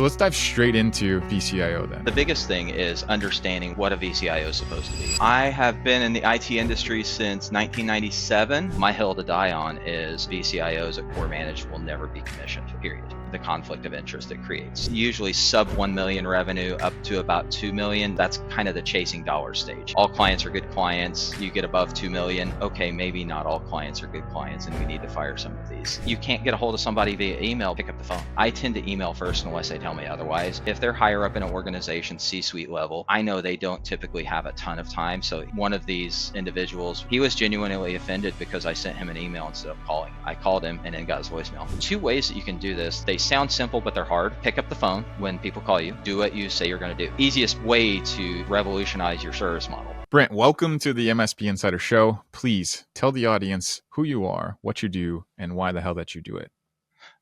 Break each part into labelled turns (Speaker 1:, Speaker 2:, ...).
Speaker 1: So let's dive straight into VCIO then.
Speaker 2: The biggest thing is understanding what a VCIO is supposed to be. I have been in the IT industry since 1997. My hill to die on is VCIOs at core managed will never be commissioned, period. The conflict of interest it creates. Usually sub 1 million revenue up to about 2 million. That's kind of the chasing dollar stage. All clients are good clients. You get above 2 million. Okay, maybe not all clients are good clients and we need to fire some of these. You can't get a hold of somebody via email, pick up the phone. I tend to email first unless they tell me otherwise. If they're higher up in an organization, C-suite level, I know they don't typically have a ton of time. So one of these individuals, he was genuinely offended because I sent him an email instead of calling. I called him and then got his voicemail. 2 ways that you can do this. They sound simple, but they're hard. Pick up the phone when people call you. Do what you say you're going to do. Easiest way to revolutionize your service model.
Speaker 1: Brent, welcome to the MSP Insider Show. Please tell the audience who you are, what you do, and why the hell that you do it.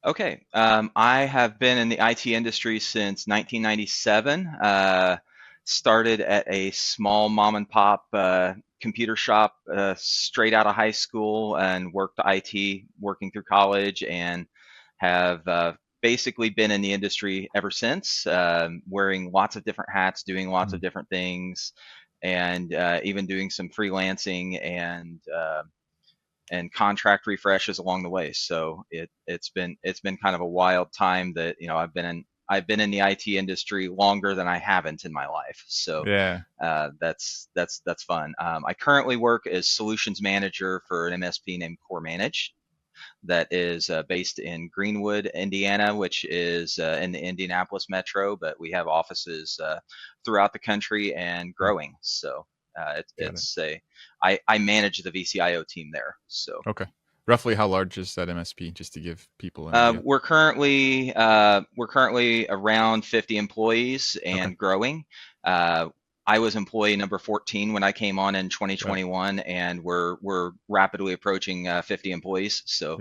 Speaker 2: Okay. I have been in the IT industry since 1997. Started at a small mom and pop computer shop straight out of high school and worked IT working through college and have basically been in the industry ever since, wearing lots of different hats, doing lots of different things, and even doing some freelancing and contract refreshes along the way. So it's been kind of a wild time that, you know, I've been in the IT industry longer than I haven't in my life. So
Speaker 1: Yeah.
Speaker 2: that's fun. I currently work as solutions manager for an MSP named Core Manage that is based in Greenwood, Indiana, which is in the Indianapolis metro, but we have offices throughout the country and growing. So I manage the VCIO team there. So
Speaker 1: okay, roughly how large is that MSP? Just to give people an idea.
Speaker 2: We're currently around 50 employees and growing. I was employee number 14 when I came on in 2021, and we're rapidly approaching 50 employees. So,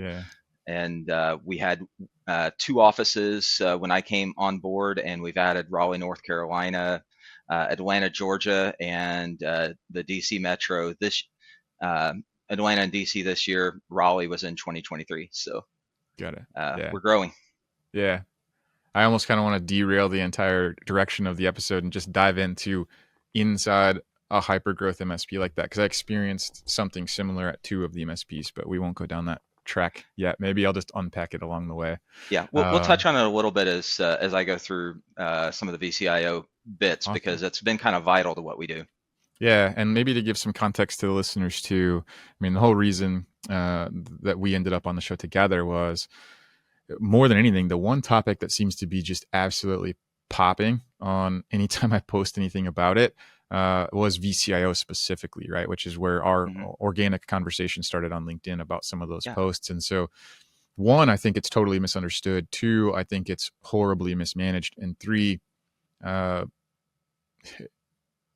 Speaker 2: and we had 2 offices when I came on board, and we've added Raleigh, North Carolina, Atlanta, Georgia, and the DC metro. Atlanta and DC this year. Raleigh was in 2023. So,
Speaker 1: got it.
Speaker 2: We're growing.
Speaker 1: Yeah, I almost kind of want to derail the entire direction of the episode and just dive into inside a hyper-growth MSP like that, because I experienced something similar at 2 of the MSPs, but we won't go down that track yet. Maybe I'll just unpack it along the way.
Speaker 2: Yeah, we'll touch on it a little bit as I go through some of the VCIO bits, because it's been kind of vital to what we do.
Speaker 1: Yeah, and maybe to give some context to the listeners too, I mean, the whole reason that we ended up on the show together was, more than anything, the one topic that seems to be just absolutely popping on anytime I post anything about it was VCIO specifically, right? Which is where our organic conversation started on LinkedIn about some of those posts. And so, 1, I think it's totally misunderstood. 2, I think it's horribly mismanaged. And 3, well,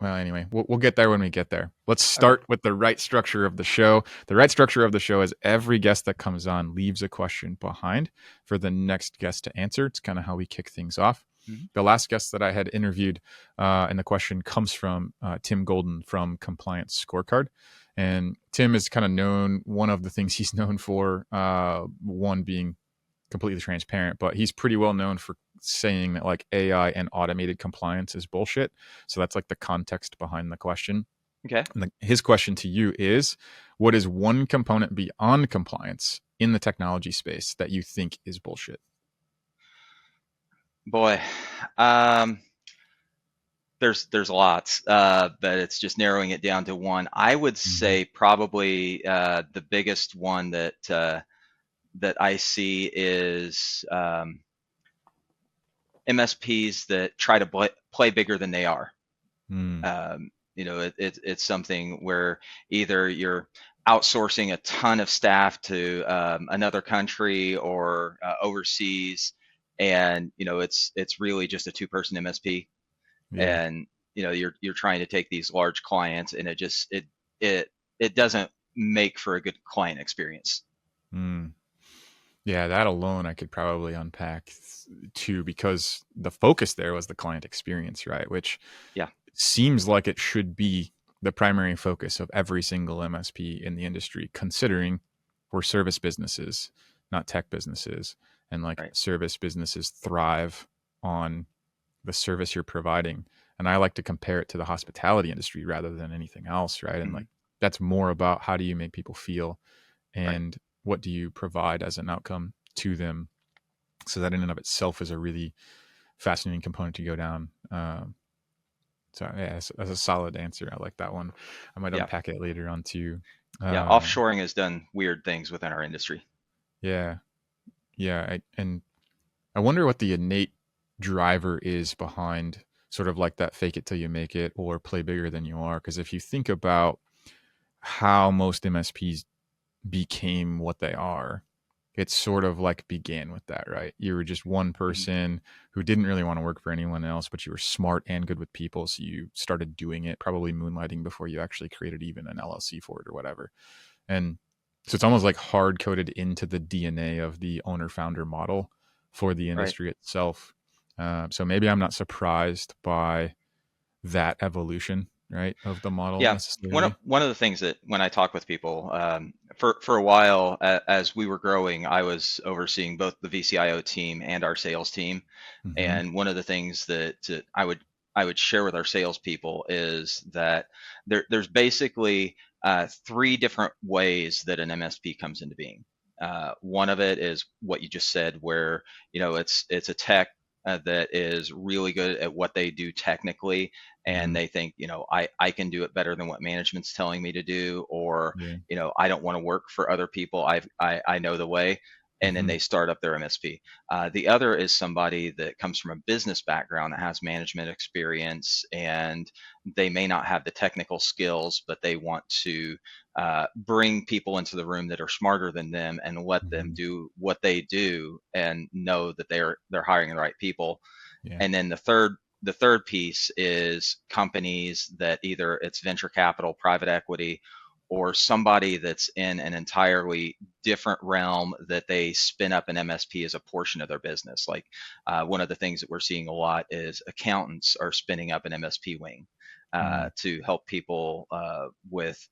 Speaker 1: anyway, we'll get there when we get there. Let's start with the right structure of the show. The right structure of the show is every guest that comes on leaves a question behind for the next guest to answer. It's kind of how we kick things off. The last guest that I had interviewed, and the question comes from Tim Golden from Compliance Scorecard. And Tim is kind of known, one of the things he's known for, one being completely transparent, but he's pretty well known for saying that like AI and automated compliance is bullshit. So that's like the context behind the question.
Speaker 2: Okay.
Speaker 1: And his question to you is, what is one component beyond compliance in the technology space that you think is bullshit?
Speaker 2: Boy, there's lots, but it's just narrowing it down to one. I would say probably the biggest one that I see is MSPs that try to play bigger than they are. You know, it's something where either you're outsourcing a ton of staff to another country or overseas, and you know it's really just a 2-person MSP, and you know you're trying to take these large clients, and it doesn't make for a good client experience.
Speaker 1: Yeah, that alone I could probably unpack too, because the focus there was the client experience, right? Which seems like it should be the primary focus of every single MSP in the industry, considering we're service businesses, not tech businesses. And like service businesses thrive on the service you're providing. And I like to compare it to the hospitality industry rather than anything else, right? And
Speaker 2: Mhm.
Speaker 1: like that's more about how do you make people feel
Speaker 2: Right.
Speaker 1: and what do you provide as an outcome to them. So that in and of itself is a really fascinating component to go down. So yeah, that's a solid answer. I like that one. I might
Speaker 2: Yeah.
Speaker 1: unpack it later on too.
Speaker 2: Yeah.
Speaker 1: Uh,
Speaker 2: Offshoring has done weird things within our industry.
Speaker 1: yeah, yeah, and I wonder what the innate driver is behind sort of like that fake it till you make it or play bigger than you are. Because if you think about how most MSPs became what they are, it sort of like began with that, right? You were just one
Speaker 2: Mhm.
Speaker 1: person who didn't really want to work for anyone else, but you were smart and good with people. So you started doing it, probably moonlighting before you actually created even an LLC for it or whatever. And so it's almost like hard coded into the DNA of the owner founder model for the
Speaker 2: Right.
Speaker 1: industry itself. So maybe I'm not surprised by that evolution, right, of the model
Speaker 2: Yeah,
Speaker 1: necessarily.
Speaker 2: one of the things that when I talk with people, for a while, as we were growing, I was overseeing both the VCIO team and our sales team.
Speaker 1: Mm-hmm.
Speaker 2: And one of the things that I would share with our salespeople is that there's basically three different ways that an MSP comes into being. One of it is what you just said, where it's a tech that is really good at what they do technically,
Speaker 1: Mm-hmm.
Speaker 2: and they think, I can do it better than what management's telling me to do, or
Speaker 1: Yeah.
Speaker 2: I don't want to work for other people. I know the way, and then
Speaker 1: Mm-hmm.
Speaker 2: they start up their MSP. The other is somebody that comes from a business background that has management experience, and they may not have the technical skills, but they want to bring people into the room that are smarter than them and let them
Speaker 1: Mm-hmm.
Speaker 2: do what they do and know that they're hiring the right people.
Speaker 1: Yeah.
Speaker 2: And then the third piece is companies that either it's venture capital, private equity, or somebody that's in an entirely different realm that they spin up an MSP as a portion of their business. Like one of the things that we're seeing a lot is accountants are spinning up an MSP wing
Speaker 1: Mm.
Speaker 2: to help people with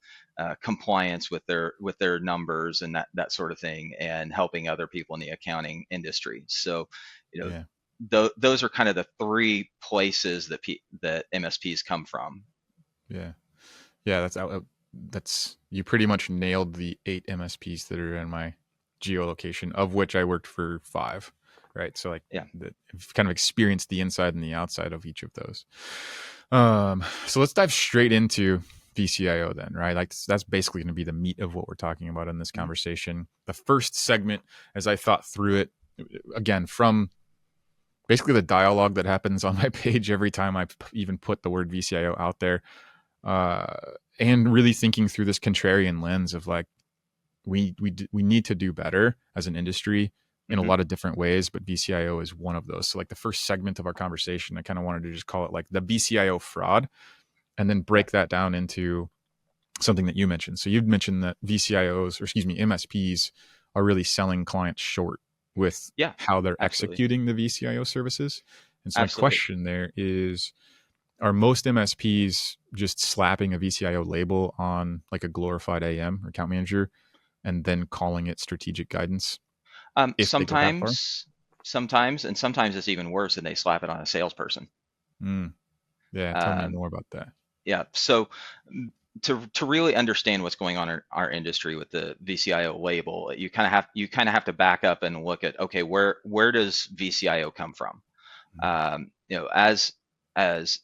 Speaker 2: compliance with their numbers and that sort of thing, and helping other people in the accounting industry. So, you know,
Speaker 1: Yeah.
Speaker 2: those are kind of the three places that MSPs come from.
Speaker 1: Yeah. Yeah. That's you pretty much nailed the 8 MSPs that are in my geolocation, of which I worked for 5. Right. So like
Speaker 2: Yeah.
Speaker 1: I've kind of experienced the inside and the outside of each of those. So let's dive straight into VCIO then, right? Like that's basically going to be the meat of what we're talking about in this
Speaker 2: Mhm.
Speaker 1: conversation. The first segment, as I thought through it, again, from basically the dialogue that happens on my page every time I even put the word VCIO out there, uh, and really thinking through this contrarian lens of like we need to do better as an industry in a
Speaker 2: Mhm.
Speaker 1: lot of different ways, but VCIO is one of those. So like the first segment of our conversation, I kind of wanted to just call it like the VCIO fraud, and then
Speaker 2: Yeah.
Speaker 1: break that down into something that you mentioned. So you'd mentioned that VCIOs, or excuse me, MSPs are really selling clients short with
Speaker 2: Yeah.
Speaker 1: how they're
Speaker 2: Absolutely.
Speaker 1: executing the VCIO services. And so my
Speaker 2: Absolutely.
Speaker 1: question there is, are most MSPs just slapping a VCIO label on like a glorified AM or account manager and then calling it strategic guidance if they go that far?
Speaker 2: And sometimes it's even worse, and they slap it on a salesperson.
Speaker 1: Mm, yeah, tell me
Speaker 2: Um,
Speaker 1: more about that.
Speaker 2: yeah. So to really understand what's going on in our industry with the VCIO label, you kind of have to back up and look at, okay, where does VCIO come from? As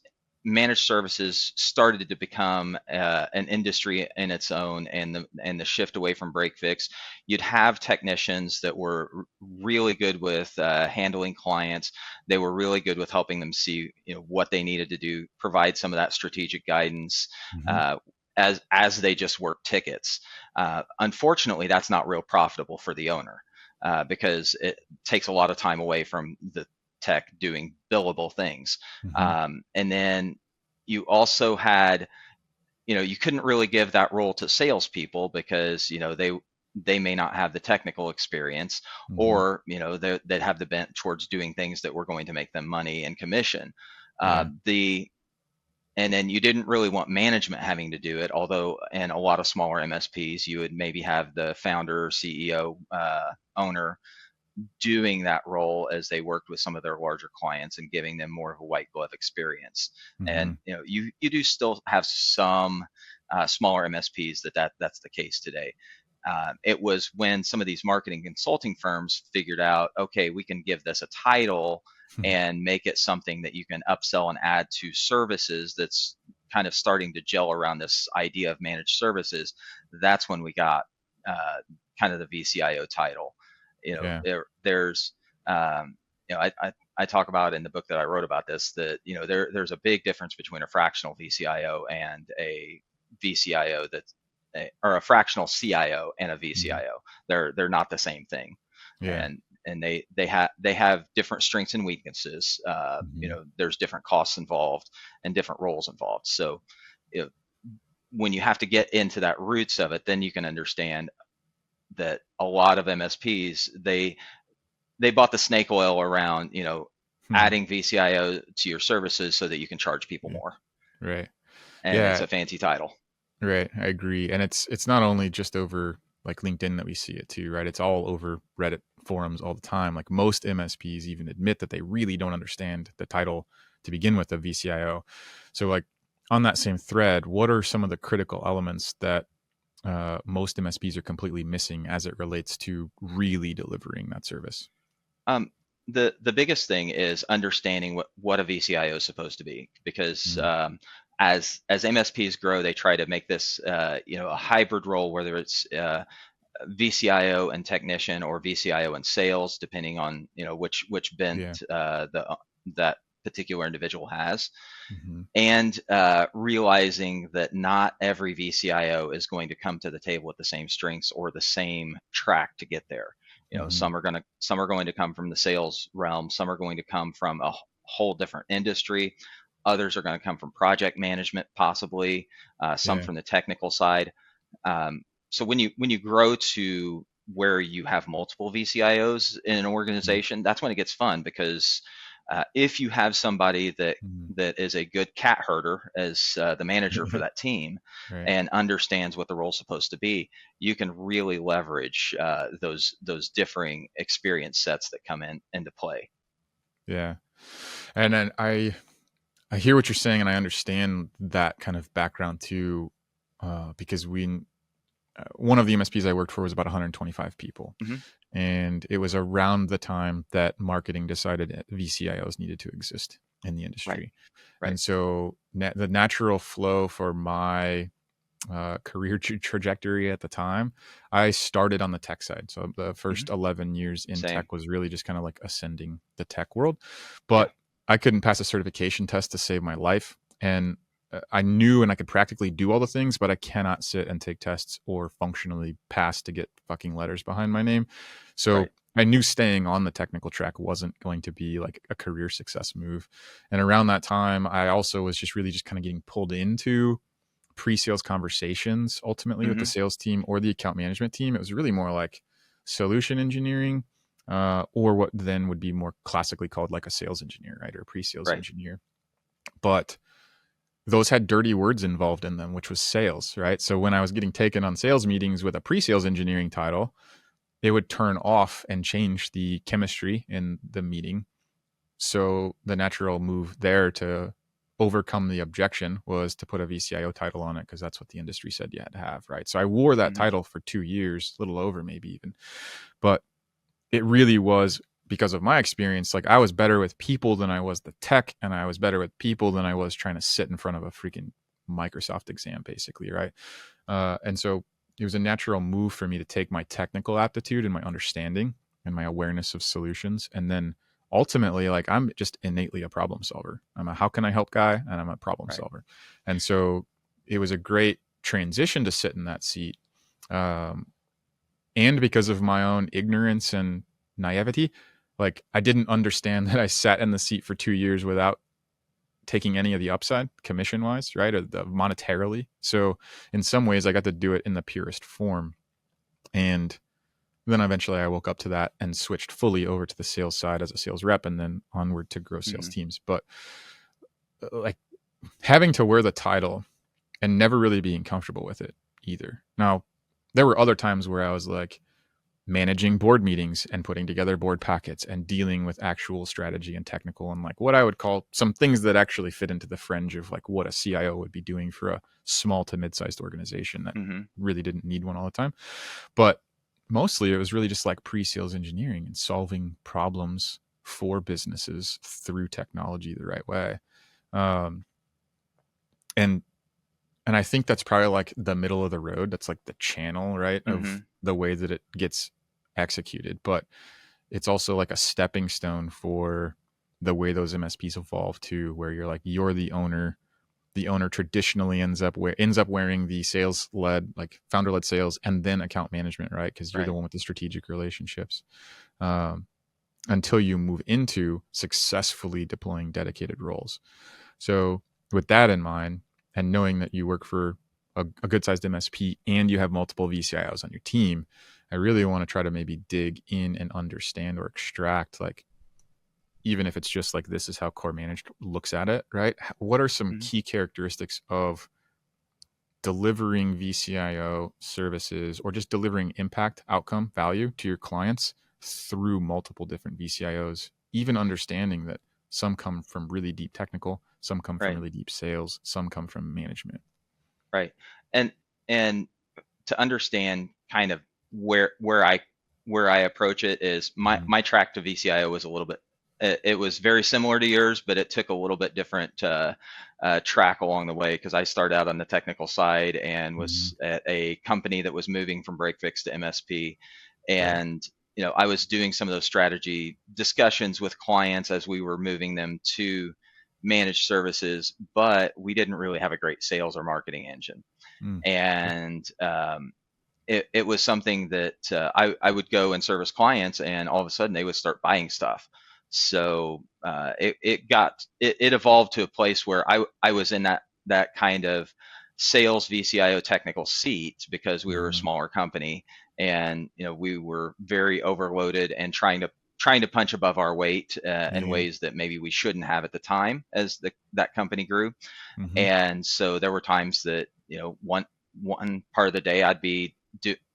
Speaker 2: managed services started to become an industry in its own, and the shift away from break fix, you'd have technicians that were really good with handling clients. They were really good with helping them see what they needed to do, provide some of that strategic guidance.
Speaker 1: Mm-hmm.
Speaker 2: Uh, as they just work tickets. Unfortunately, that's not real profitable for the owner because it takes a lot of time away from the tech doing billable things.
Speaker 1: Mm-hmm.
Speaker 2: And then you also had, you couldn't really give that role to salespeople because, they may not have the technical experience,
Speaker 1: Mm-hmm.
Speaker 2: or, they'd have the bent towards doing things that were going to make them money and commission.
Speaker 1: Yeah.
Speaker 2: And then you didn't really want management having to do it, although in a lot of smaller MSPs, you would maybe have the founder, CEO, owner doing that role as they worked with some of their larger clients and giving them more of a white glove experience.
Speaker 1: Mm-hmm.
Speaker 2: And you do still have some smaller MSPs that's the case today. It was when some of these marketing consulting firms figured out, okay, we can give this a title and make it something that you can upsell and add to services that's kind of starting to gel around this idea of managed services. That's when we got kind of the VCIO title.
Speaker 1: Yeah.
Speaker 2: There's I talk about in the book that I wrote about this that there's a big difference between a fractional VCIO and a VCIO or a fractional CIO and a VCIO.
Speaker 1: Mm-hmm.
Speaker 2: They're not the same thing,
Speaker 1: Yeah.
Speaker 2: and they have different strengths and weaknesses.
Speaker 1: Mm-hmm.
Speaker 2: There's different costs involved and different roles involved. So when you have to get into that roots of it, then you can understand that a lot of MSPs they bought the snake oil around adding VCIO to your services so that you can charge people more.
Speaker 1: Right.
Speaker 2: And
Speaker 1: Yeah.
Speaker 2: it's a fancy title.
Speaker 1: Right. I agree. And it's not only just over like LinkedIn that we see it too, right? It's all over Reddit forums all the time. Like most MSPs even admit that they really don't understand the title to begin with of VCIO. So like on that same thread, what are some of the critical elements that most MSPs are completely missing as it relates to really delivering that service?
Speaker 2: The biggest thing is understanding what a VCIO is supposed to be, because as MSPs grow, they try to make this a hybrid role, whether it's VCIO and technician or VCIO and sales, depending on which bent that particular individual has.
Speaker 1: Mm-hmm.
Speaker 2: And realizing that not every VCIO is going to come to the table with the same strengths or the same track to get there. Some are going to come from the sales realm. Some are going to come from a whole different industry. Others are going to come from project management, possibly some from the technical side. So when you grow to where you have multiple VCIOs in an organization, that's when it gets fun, because if you have somebody that is a good cat herder as the manager for that team,
Speaker 1: right.
Speaker 2: and understands what the role is supposed to be, you can really leverage those differing experience sets that come into play.
Speaker 1: Yeah. And then I hear what you're saying, and I understand that kind of background too, because one of the MSPs I worked for was about 125 people.
Speaker 2: Mm-hmm.
Speaker 1: And it was around the time that marketing decided VCIOs needed to exist in the industry.
Speaker 2: Right.
Speaker 1: And so the natural flow for my career trajectory at the time, I started on the tech side. So the first 11 years in tech was really just kind of like ascending the tech world. But I couldn't pass a certification test to save my life. And I knew and I could practically do all the things, but I cannot sit and take tests or functionally pass to get fucking letters behind my name. So I knew staying on the technical track wasn't going to be like a career success move. And around that time, I also was just really just kind of getting pulled into pre-sales conversations ultimately with the sales team or the account management team. It was really more like solution engineering, or what then would be more classically called like a sales engineer, right? Or a pre-sales engineer. But those had dirty words involved in them, which was sales, right? So when I was getting taken on sales meetings with a pre-sales engineering title, it would turn off and change the chemistry in the meeting. So the natural move there to overcome the objection was to put a VCIO title on it, because that's what the industry said you had to have, right? So I wore that title for 2 years, a little over maybe even. But it really was because of my experience. Like I was better with people than I was the tech, and I was better with people than I was trying to sit in front of a freaking Microsoft exam, basically, right? And so it was a natural move for me to take my technical aptitude and my understanding and my awareness of solutions, and then ultimately, like, I'm just innately a problem solver. I'm a how can I help guy, and I'm a problem solver. And so it was a great transition to sit in that seat. And because of my own ignorance and naivety, like I didn't understand that I sat in the seat for 2 years without taking any of the upside commission wise, right? Or monetarily. So in some ways I got to do it in the purest form. And then eventually I woke up to that and switched fully over to the sales side as a sales rep, and then onward to grow sales teams. But like having to wear the title and never really being comfortable with it either. Now, there were other times where I was like, managing board meetings and putting together board packets and dealing with actual strategy and technical and like what I would call some things that actually fit into the fringe of like what a CIO would be doing for a small to mid-sized organization that really didn't need one all the time. But mostly it was really just like pre-sales engineering and solving problems for businesses through technology the right way. Um, and I think that's probably like the middle of the road. That's like the channel, right, of the way that it gets executed. But it's also like a stepping stone for the way those MSPs evolve too, where you're like, you're the owner. The owner traditionally ends up wearing the sales led, like founder led sales, and then account management, right? Because you're the one with the strategic relationships. Until you move into successfully deploying dedicated roles. So with that in mind, and knowing that you work for a good sized MSP and you have multiple VCIOs on your team, I really want to try to maybe dig in and understand or extract, like, even if it's just like, this is how core managed looks at it, right? What are some key characteristics of delivering VCIO services or just delivering impact, outcome, value to your clients through multiple different VCIOs, even understanding that some come from really deep technical, some come from really deep sales, some come from management.
Speaker 2: Right. And to understand kind of where I approach it is my track to VCIO was a little bit, it was very similar to yours, but it took a little bit different track along the way, because I started out on the technical side and was at a company that was moving from break fix to MSP. And I was doing some of those strategy discussions with clients as we were moving them to managed services, but we didn't really have a great sales or marketing engine. And it was something that I would go and service clients, and all of a sudden they would start buying stuff. So it evolved to a place where I was in that kind of sales VCIO technical seat, because we were a smaller company, and we were very overloaded and trying to punch above our weight in ways that maybe we shouldn't have at the time as that company grew. And so there were times that one part of the day I'd be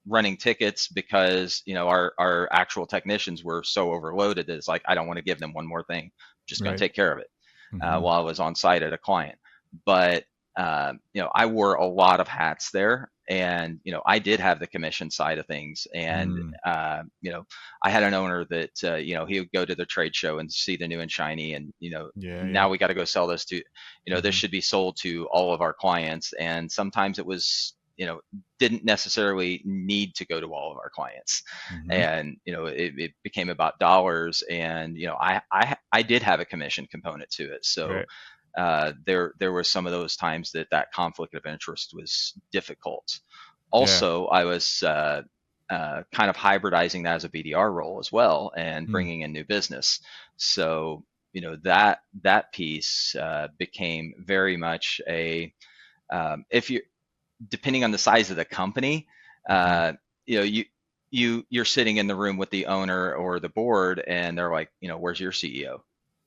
Speaker 2: running tickets because our actual technicians were so overloaded that it's like, I don't want to give them one more thing, I'm just going to take care of it while I was on site at a client. But I wore a lot of hats there, and I did have the commission side of things, and I had an owner that he would go to the trade show and see the new and shiny, and now we got to go sell this to this should be sold to all of our clients, and sometimes it was didn't necessarily need to go to all of our clients. And it became about dollars, and I did have a commission component to it. So there were some of those times that conflict of interest was difficult. Also, I was kind of hybridizing that as a BDR role as well, and bringing in new business. So that piece became very much a if you depending on the size of the company, you're sitting in the room with the owner or the board, and they're like, where's your CEO?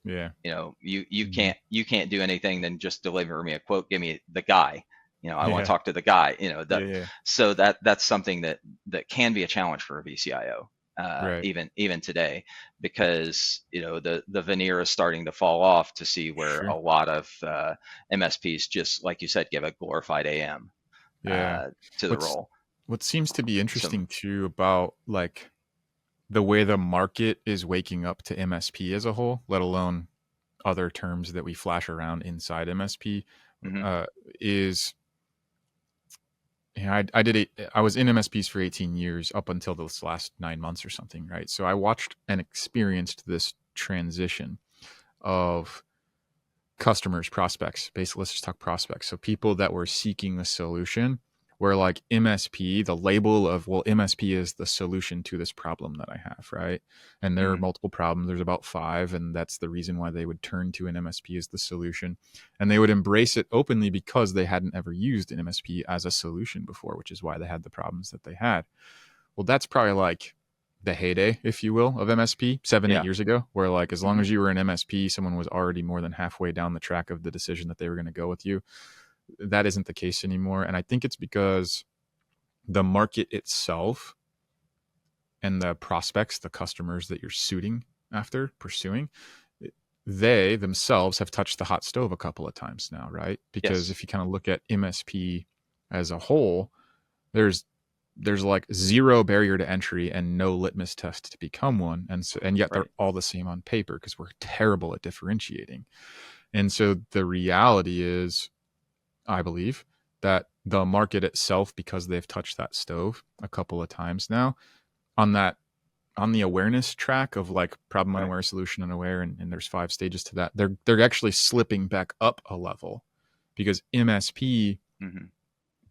Speaker 2: You can't do anything than just deliver me a quote, give me the guy. I want to talk to the guy. So that's something that can be a challenge for a VCIO. Even today, because the veneer is starting to fall off to see where a lot of MSPs, just like you said, give a glorified AM to the role.
Speaker 1: What seems to be interesting too about like the way the market is waking up to MSP as a whole, let alone other terms that we flash around inside MSP, is I was in MSPs for 18 years up until this last 9 months or something, right? So I watched and experienced this transition of customers, prospects, basically, let's just talk prospects. So people that were seeking a solution, where like MSP, the label of, well, MSP is the solution to this problem that I have, right? And there are multiple problems. There's about 5, and that's the reason why they would turn to an MSP as the solution. And they would embrace it openly because they hadn't ever used an MSP as a solution before, which is why they had the problems that they had. Well, that's probably like the heyday, if you will, of MSP 7-8 years ago, where like as long as you were an MSP, someone was already more than halfway down the track of the decision that they were going to go with you. That isn't the case anymore. And I think it's because the market itself and the prospects, the customers that you're suiting after, pursuing, they themselves have touched the hot stove a couple of times now, right? Because
Speaker 2: Yes.
Speaker 1: if you kind of look at MSP as a whole, there's like zero barrier to entry and no litmus test to become one, and yet they're
Speaker 2: Right.
Speaker 1: all the same on paper because we're terrible at differentiating. And so the reality is, I believe, that the market itself, because they've touched that stove a couple of times now, on the awareness track of like problem
Speaker 2: Right.
Speaker 1: unaware, solution unaware, and there's 5 stages to that, they're actually slipping back up a level because MSP
Speaker 2: Hmm.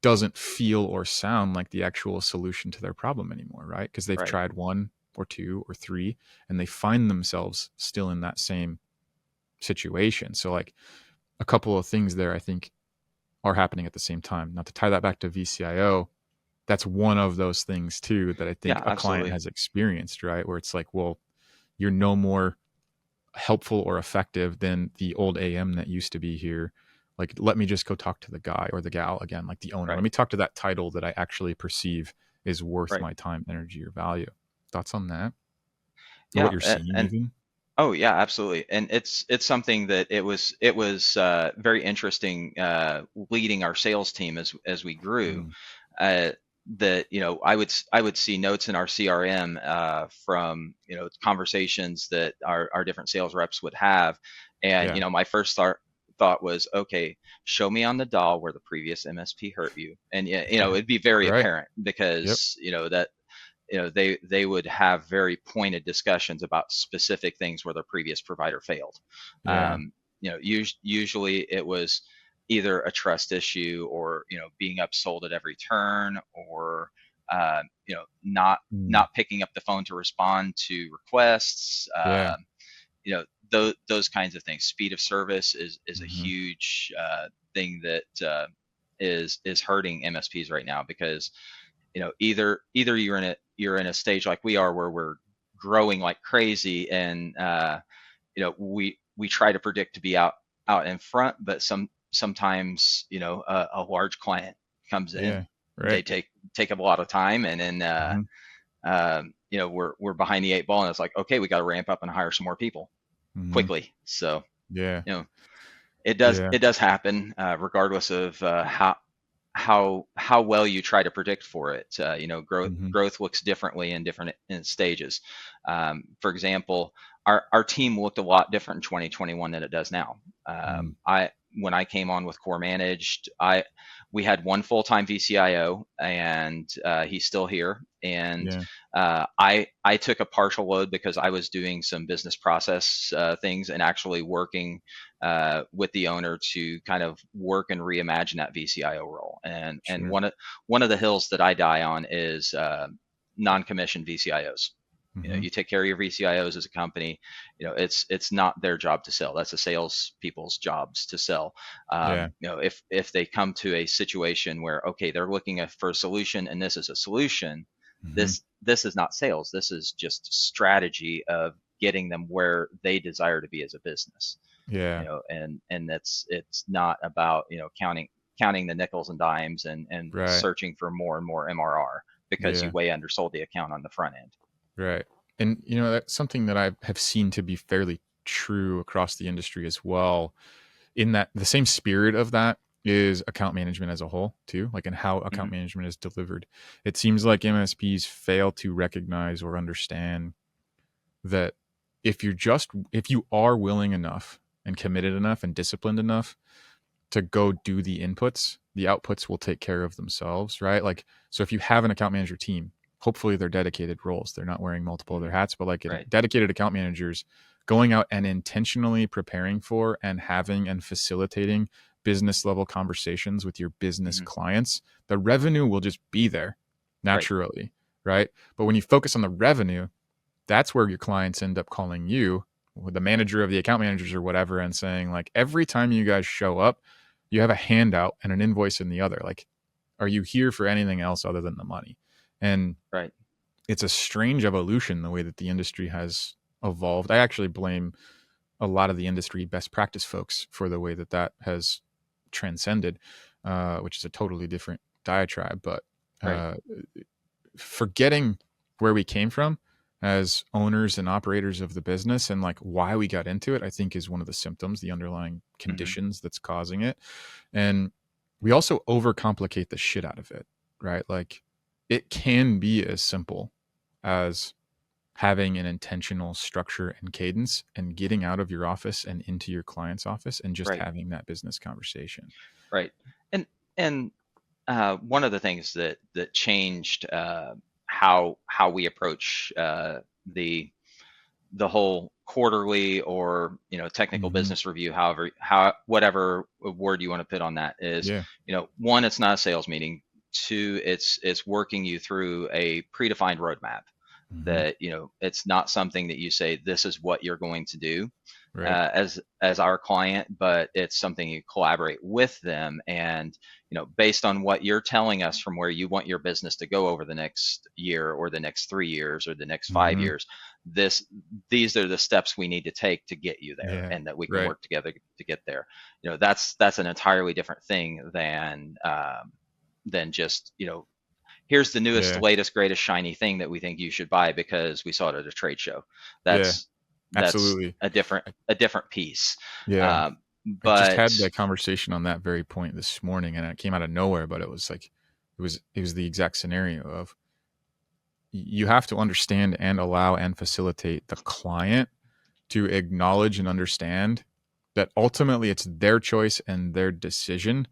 Speaker 1: doesn't feel or sound like the actual solution to their problem anymore, right? Because they've
Speaker 2: Right.
Speaker 1: tried 1 or 2 or 3 and they find themselves still in that same situation. So like a couple of things there I think are happening at the same time. Now to tie that back to VCIO, that's one of those things too that I think
Speaker 2: Yeah,
Speaker 1: a client
Speaker 2: absolutely.
Speaker 1: has experienced, right? Where it's like, well, you're no more helpful or effective than the old AM that used to be here. Like, let me just go talk to the guy or the gal again, like the owner. Let
Speaker 2: Right.
Speaker 1: me talk to that title that I actually perceive is worth
Speaker 2: Right.
Speaker 1: my time, energy, or value. Thoughts on that? Or what
Speaker 2: Yeah.
Speaker 1: you're seeing,
Speaker 2: And
Speaker 1: even?
Speaker 2: oh yeah, absolutely. And it's something that it was very interesting leading our sales team as we grew.
Speaker 1: Mm,
Speaker 2: Uh, that I would see notes in our CRM from conversations that our different sales reps would have, and
Speaker 1: yeah.
Speaker 2: my first thought was, okay, show me on the doll where the previous MSP hurt you, and yeah,
Speaker 1: Yeah.
Speaker 2: it'd be very
Speaker 1: Right.
Speaker 2: apparent
Speaker 1: Yep.
Speaker 2: because that they would have very pointed discussions about specific things where their previous provider failed.
Speaker 1: Yeah.
Speaker 2: Usually it was either a trust issue or being upsold at every turn, or
Speaker 1: Mm,
Speaker 2: not picking up the phone to respond to requests.
Speaker 1: yeah.
Speaker 2: Those kinds of things. Speed of service is a
Speaker 1: Hmm.
Speaker 2: huge thing that is hurting MSPs right now, because either you're in a stage like we are where we're growing like crazy, and we try to predict to be out in front, but sometimes a large client comes in,
Speaker 1: Yeah.
Speaker 2: they
Speaker 1: Right.
Speaker 2: take up a lot of time, and then
Speaker 1: Hmm.
Speaker 2: we're behind the 8 ball, and it's like, okay, we got to ramp up and hire some more people
Speaker 1: Hmm.
Speaker 2: quickly. So
Speaker 1: Yeah.
Speaker 2: you know it does
Speaker 1: Yeah.
Speaker 2: it does happen, regardless of how well you try to predict for it. Growth
Speaker 1: Hmm.
Speaker 2: growth looks differently in different stages. For example, our team looked a lot different in 2021 than it does now.
Speaker 1: Mm,
Speaker 2: I When I came on with Core Managed, we had one full-time VCIO, and he's still here. And
Speaker 1: yeah.
Speaker 2: I took a partial load because I was doing some business process things, and actually working with the owner to kind of work and reimagine that VCIO role. And
Speaker 1: Sure.
Speaker 2: one of the hills that I die on is non-commissioned VCIOs.
Speaker 1: Hmm.
Speaker 2: You take care of your VCIOs as a company. It's not their job to sell. That's the sales people's jobs to sell.
Speaker 1: Yeah.
Speaker 2: If they come to a situation where, okay, they're looking for a solution, and this is a solution,
Speaker 1: Hmm.
Speaker 2: this is not sales. This is just strategy of getting them where they desire to be as a business.
Speaker 1: Yeah.
Speaker 2: And it's not about counting the nickels and dimes, and
Speaker 1: Right.
Speaker 2: searching for more and more MRR because you
Speaker 1: Yeah.
Speaker 2: way undersold the account on the front end.
Speaker 1: Right. And that's something that I have seen to be fairly true across the industry as well. In that the same spirit of that is account management as a whole too, like in how account
Speaker 2: Hmm.
Speaker 1: management is delivered. It seems like MSPs fail to recognize or understand that if you are willing enough and committed enough and disciplined enough to go do the inputs, the outputs will take care of themselves, right? Like, so if you have an account manager team, hopefully they're dedicated roles. They're not wearing multiple other
Speaker 2: Hmm.
Speaker 1: hats, but like
Speaker 2: Right.
Speaker 1: dedicated account managers going out and intentionally preparing for and having and facilitating business level conversations with your business
Speaker 2: Hmm.
Speaker 1: clients, the revenue will just be there
Speaker 2: Right.
Speaker 1: naturally, right? But when you focus on the revenue, that's where your clients end up calling you, the manager of the account managers or whatever, and saying like, every time you guys show up, you have a handout and an invoice in the other. Like, are you here for anything else other than the money? And
Speaker 2: Right.
Speaker 1: it's a strange evolution the way that the industry has evolved. I actually blame a lot of the industry best practice folks for the way that that has transcended, which is a totally different diatribe. But
Speaker 2: Right.
Speaker 1: uh, forgetting where we came from as owners and operators of the business, and like why we got into it, I think is one of the symptoms, the underlying
Speaker 2: Hmm.
Speaker 1: conditions that's causing it. And we also overcomplicate the shit out of it, right? Like it can be as simple as having an intentional structure and cadence and getting out of your office and into your client's office and just
Speaker 2: Right.
Speaker 1: having that business conversation.
Speaker 2: Right. And one of the things that changed how we approach the the whole quarterly or technical
Speaker 1: Mm-hmm.
Speaker 2: business review, however, how whatever word you want to put on that, is
Speaker 1: Yeah.
Speaker 2: one, it's not a sales meeting. Two, it's working you through a predefined roadmap,
Speaker 1: Mm-hmm.
Speaker 2: that it's not something that you say this is what you're going to do
Speaker 1: Right.
Speaker 2: as our client, but it's something you collaborate with them. And based on what you're telling us from where you want your business to go over the next year or the next 3 years or the next five
Speaker 1: Mm-hmm.
Speaker 2: years this these are the steps we need to take to get you there,
Speaker 1: Yeah.
Speaker 2: and that we can
Speaker 1: Right.
Speaker 2: work together to get there. That's an entirely different thing than just here's the newest,
Speaker 1: Yeah.
Speaker 2: latest, greatest shiny thing that we think you should buy because we saw it at a trade show.
Speaker 1: Yeah.
Speaker 2: That's
Speaker 1: Absolutely.
Speaker 2: a different
Speaker 1: I,
Speaker 2: a different piece.
Speaker 1: yeah.
Speaker 2: Um,
Speaker 1: I just
Speaker 2: but
Speaker 1: had that conversation on that very point this morning, and it came out of nowhere, but it was like it was the exact scenario of you have to understand and allow and facilitate the client to acknowledge and understand that ultimately it's their choice and their decision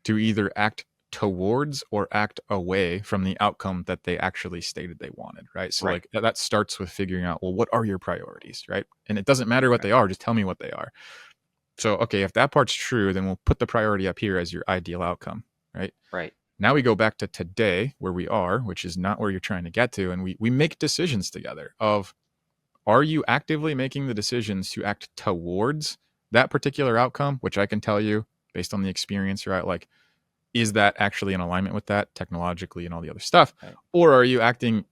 Speaker 1: to either act towards or act away from the outcome that they actually stated they wanted, right? So
Speaker 2: right,
Speaker 1: like that starts with figuring out, well, what are your priorities, right? And it doesn't matter what
Speaker 2: right,
Speaker 1: they are, just tell me what they are. So okay, if that part's true, then we'll put the priority up here as your ideal outcome, right?
Speaker 2: right,
Speaker 1: Now we go back to today where we are, which is not where you're trying to get to, and we make decisions together of, are you actively making the decisions to act towards that particular outcome, which I can tell you based on the experience, right? Like, is that actually in alignment with that technologically and all the other stuff?
Speaker 2: right,
Speaker 1: Or are you acting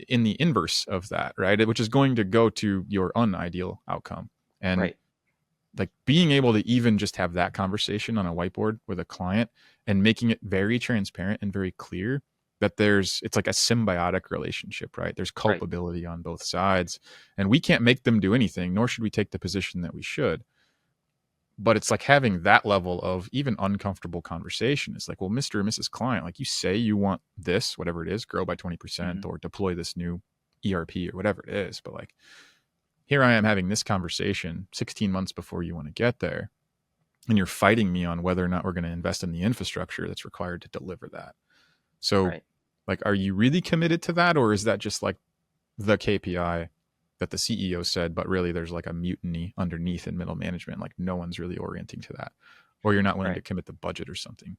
Speaker 1: in the inverse of that, right? Which is going to go to your unideal outcome. And
Speaker 2: right,
Speaker 1: like being able to even just have that conversation on a whiteboard with a client and making it very transparent and very clear that it's like a symbiotic relationship, right? There's
Speaker 2: right,
Speaker 1: culpability on both sides, and we can't make them do anything, nor should we take the position that we should. But it's like having that level of even uncomfortable conversation. It's like, well, Mr. and Mrs. Client, like you say you want this, whatever it is, grow by 20%
Speaker 2: hmm,
Speaker 1: or deploy this new ERP or whatever it is. But like, here I am having this conversation 16 months before you want to get there. And you're fighting me on whether or not we're going to invest in the infrastructure that's required to deliver that. So,
Speaker 2: right.
Speaker 1: like, are you really committed to that? Or is that just like the KPI that the CEO said, but really there's like a mutiny underneath in middle management? Like, no one's really orienting to that. Or you're not willing to
Speaker 2: Right.
Speaker 1: commit the budget or something.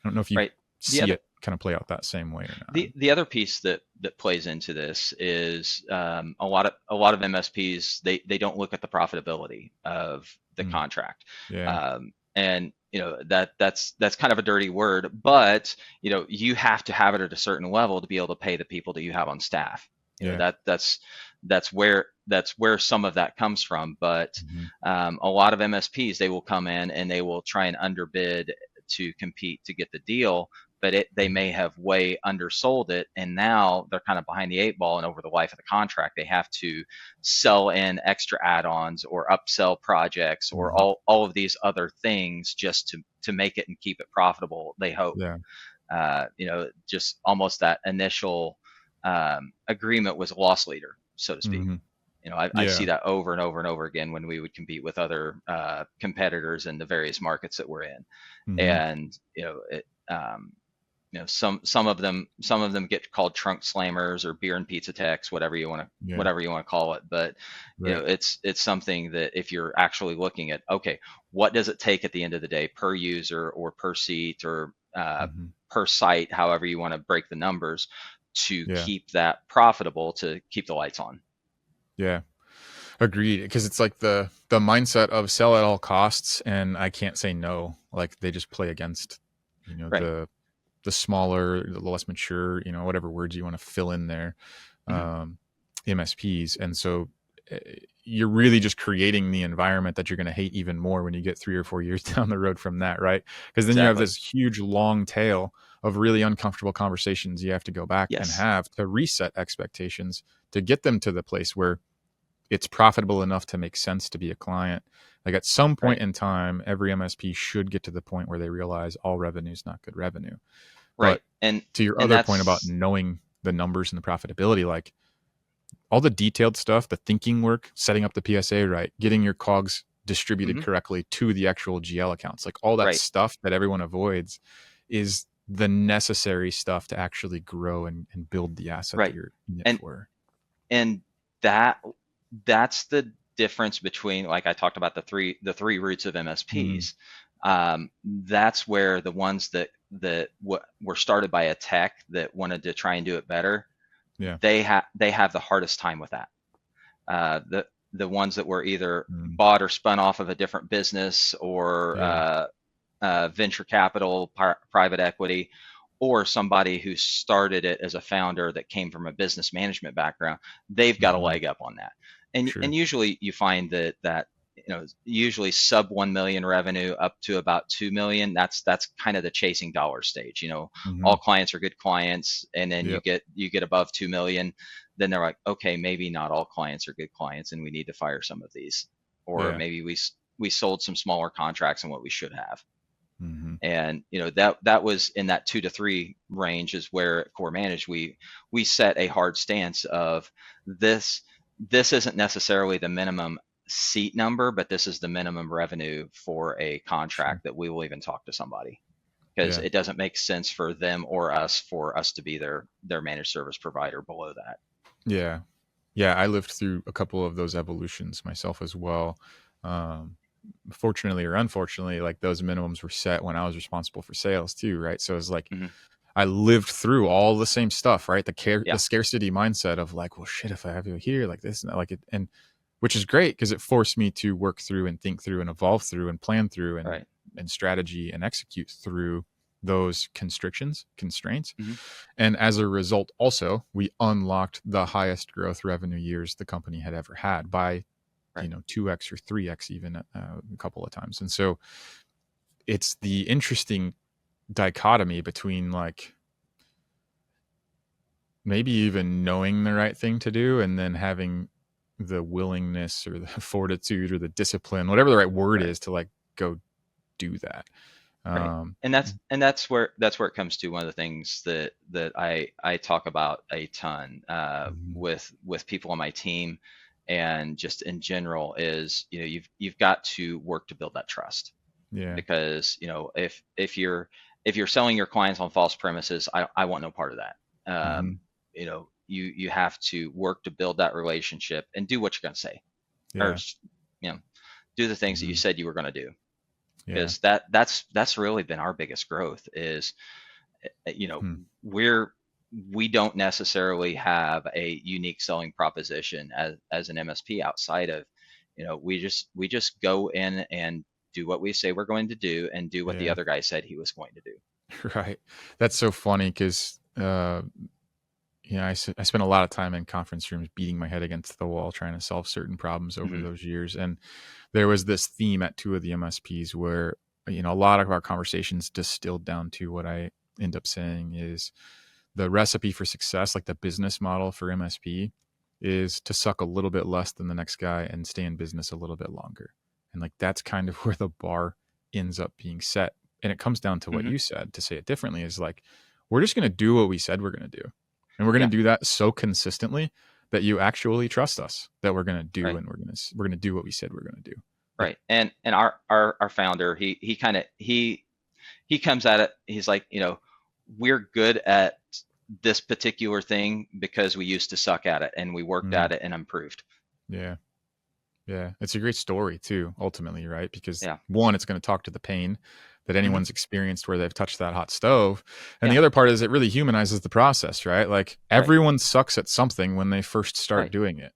Speaker 1: I don't know if you
Speaker 2: Right. The
Speaker 1: see
Speaker 2: other
Speaker 1: it kind of play out that same way or not.
Speaker 2: the other piece that plays into this is a lot of MSPs, they don't look at the profitability of the
Speaker 1: Mm,
Speaker 2: contract.
Speaker 1: yeah.
Speaker 2: And that's kind of a dirty word, but you have to have it at a certain level to be able to pay the people that you have on staff.
Speaker 1: Yeah.
Speaker 2: That's where some of that comes from. But
Speaker 1: Mm-hmm.
Speaker 2: a lot of MSPs, they will come in and they will try and underbid to compete to get the deal, but they may have way undersold it, and now they're kind of behind the eight ball. And over the life of the contract, they have to sell in extra add-ons or upsell projects or
Speaker 1: Mm-hmm.
Speaker 2: all of these other things just to make it and keep it profitable. They hope,
Speaker 1: Yeah.
Speaker 2: just almost that initial agreement was a loss leader, so to speak.
Speaker 1: Mm-hmm.
Speaker 2: I see
Speaker 1: Yeah.
Speaker 2: that over and over and over again when we would compete with other competitors in the various markets that we're in.
Speaker 1: Mm-hmm.
Speaker 2: And some of them get called trunk slammers or beer and pizza techs,
Speaker 1: Yeah.
Speaker 2: whatever you want to call it. But
Speaker 1: Right.
Speaker 2: it's something that if you're actually looking at, okay, what does it take at the end of the day per user or per seat or
Speaker 1: Mm-hmm.
Speaker 2: per site, however you want to break the numbers, to
Speaker 1: Yeah.
Speaker 2: keep that profitable, to keep the lights on.
Speaker 1: Yeah. Agreed. Because it's like the mindset of sell at all costs, and I can't say no. Like they just play against,
Speaker 2: Right.
Speaker 1: the smaller, the less mature, whatever words you want to fill in there,
Speaker 2: Hmm.
Speaker 1: um, MSPs, and so uh, you're really just creating the environment that you're going to hate even more when you get 3 or 4 years down the road from that, right? Because then you have
Speaker 2: Exactly.
Speaker 1: this huge long tail of really uncomfortable conversations you have to go back and
Speaker 2: Yes.
Speaker 1: have to reset expectations to get them to the place where it's profitable enough to make sense to be a client. Like at some point
Speaker 2: Right.
Speaker 1: in time, every MSP should get to the point where they realize all revenue is not good revenue.
Speaker 2: Right.
Speaker 1: But
Speaker 2: And
Speaker 1: to your
Speaker 2: and
Speaker 1: other point about
Speaker 2: that's
Speaker 1: knowing the numbers and the profitability, like all the detailed stuff, the thinking work, setting up the PSA right, getting your cogs distributed
Speaker 2: mhm,
Speaker 1: correctly to the actual GL accounts, like all that
Speaker 2: right.
Speaker 1: stuff that everyone avoids is the necessary stuff to actually grow and build the asset that
Speaker 2: Right.
Speaker 1: you're in it
Speaker 2: And
Speaker 1: for.
Speaker 2: and that that's the difference between, like I talked about, the three roots of
Speaker 1: Mm,
Speaker 2: MSPs. That's where the ones that were started by a tech that wanted to try and do it better,
Speaker 1: yeah.
Speaker 2: they have the hardest time with that. The ones that were either
Speaker 1: Mm,
Speaker 2: bought or spun off of a different business, or
Speaker 1: yeah.
Speaker 2: venture capital, private equity, or somebody who started it as a founder that came from a business management background, they've got a
Speaker 1: Hmm.
Speaker 2: leg up on that. And
Speaker 1: Sure.
Speaker 2: and usually you find that usually sub 1 million revenue up to about 2 million, that's kind of the chasing dollar stage.
Speaker 1: Hmm.
Speaker 2: All clients are good clients, and then you
Speaker 1: Yep.
Speaker 2: get above 2 million, then they're like, okay, maybe not all clients are good clients and we need to fire some of these, or
Speaker 1: Yeah.
Speaker 2: maybe we sold some smaller contracts than what we should have.
Speaker 1: Hmm.
Speaker 2: And that was in that 2 to 3 range, is where at Core Manage we set a hard stance of this this isn't necessarily the minimum seat number, but this is the minimum revenue for a
Speaker 1: Sure.
Speaker 2: contract that we will even talk to somebody, because
Speaker 1: Yeah.
Speaker 2: it doesn't make sense for them or us for us to be their managed service provider below that.
Speaker 1: Yeah. Yeah. I lived through a couple of those evolutions myself as well. Um, Fortunately or unfortunately, like those minimums were set when I was responsible for sales too, right? So it's like
Speaker 2: Hmm.
Speaker 1: I lived through all the same stuff, right? The
Speaker 2: Yeah.
Speaker 1: scarcity mindset of like, well, shit, if I have you here, like this, and that, like it, and which is great because it forced me to work through and think through and evolve through and plan through
Speaker 2: Right.
Speaker 1: and strategy and execute through those constraints.
Speaker 2: Hmm.
Speaker 1: And as a result, also we unlocked the highest growth revenue years the company had ever had by
Speaker 2: Right.
Speaker 1: 2x or 3x even a couple of times. And so it's the interesting dichotomy between like maybe even knowing the right thing to do and then having the willingness or the fortitude or the discipline, whatever the right word
Speaker 2: Right.
Speaker 1: is, to like go do that.
Speaker 2: Right.
Speaker 1: um
Speaker 2: And that's where it comes to one of the things that I talk about a ton,
Speaker 1: mhm.
Speaker 2: with people on my team, and just in general, is you've got to work to build that trust.
Speaker 1: Yeah.
Speaker 2: Because if you're selling your clients on false premises, I want no part of that.
Speaker 1: Hmm.
Speaker 2: You have to work to build that relationship and do what you're going to say, or
Speaker 1: Yeah.
Speaker 2: you know do the things that you
Speaker 1: Hmm.
Speaker 2: said you were going to do.
Speaker 1: Yeah.
Speaker 2: Because that's really been our biggest growth, is you know
Speaker 1: Hmm.
Speaker 2: we're we don't necessarily have a unique selling proposition as an MSP, outside of, we just go in and do what we say we're going to do, and do what the
Speaker 1: Yeah.
Speaker 2: other guy said he was going to do.
Speaker 1: Right. That's so funny because I spent a lot of time in conference rooms beating my head against the wall trying to solve certain problems over
Speaker 2: Hmm.
Speaker 1: those years. And there was this theme at two of the MSPs where, a lot of our conversations distilled down to what I end up saying is the recipe for success, like the business model for MSP, is to suck a little bit less than the next guy and stay in business a little bit longer. And like that's kind of where the bar ends up being set. And it comes down to what
Speaker 2: Hmm.
Speaker 1: you said. To say it differently is like, we're just going to do what we said we're going to do. And we're going
Speaker 2: Yeah.
Speaker 1: to do that so consistently that you actually trust us that we're going to do,
Speaker 2: Right.
Speaker 1: and we're going to do what we said we're going to do. Like,
Speaker 2: Right. And our founder, he kind of he comes at it, he's like, we're good at this particular thing because we used to suck at it, and we worked
Speaker 1: mm,
Speaker 2: at it and improved.
Speaker 1: yeah. Yeah, it's a great story too, ultimately, right? Because
Speaker 2: Yeah.
Speaker 1: one, it's going to talk to the pain that
Speaker 2: Hmm.
Speaker 1: anyone's experienced where they've touched that hot stove. And the
Speaker 2: Yeah.
Speaker 1: other part is it really humanizes the process, right? Like
Speaker 2: Right.
Speaker 1: everyone sucks at something when they first start
Speaker 2: Right.
Speaker 1: doing it.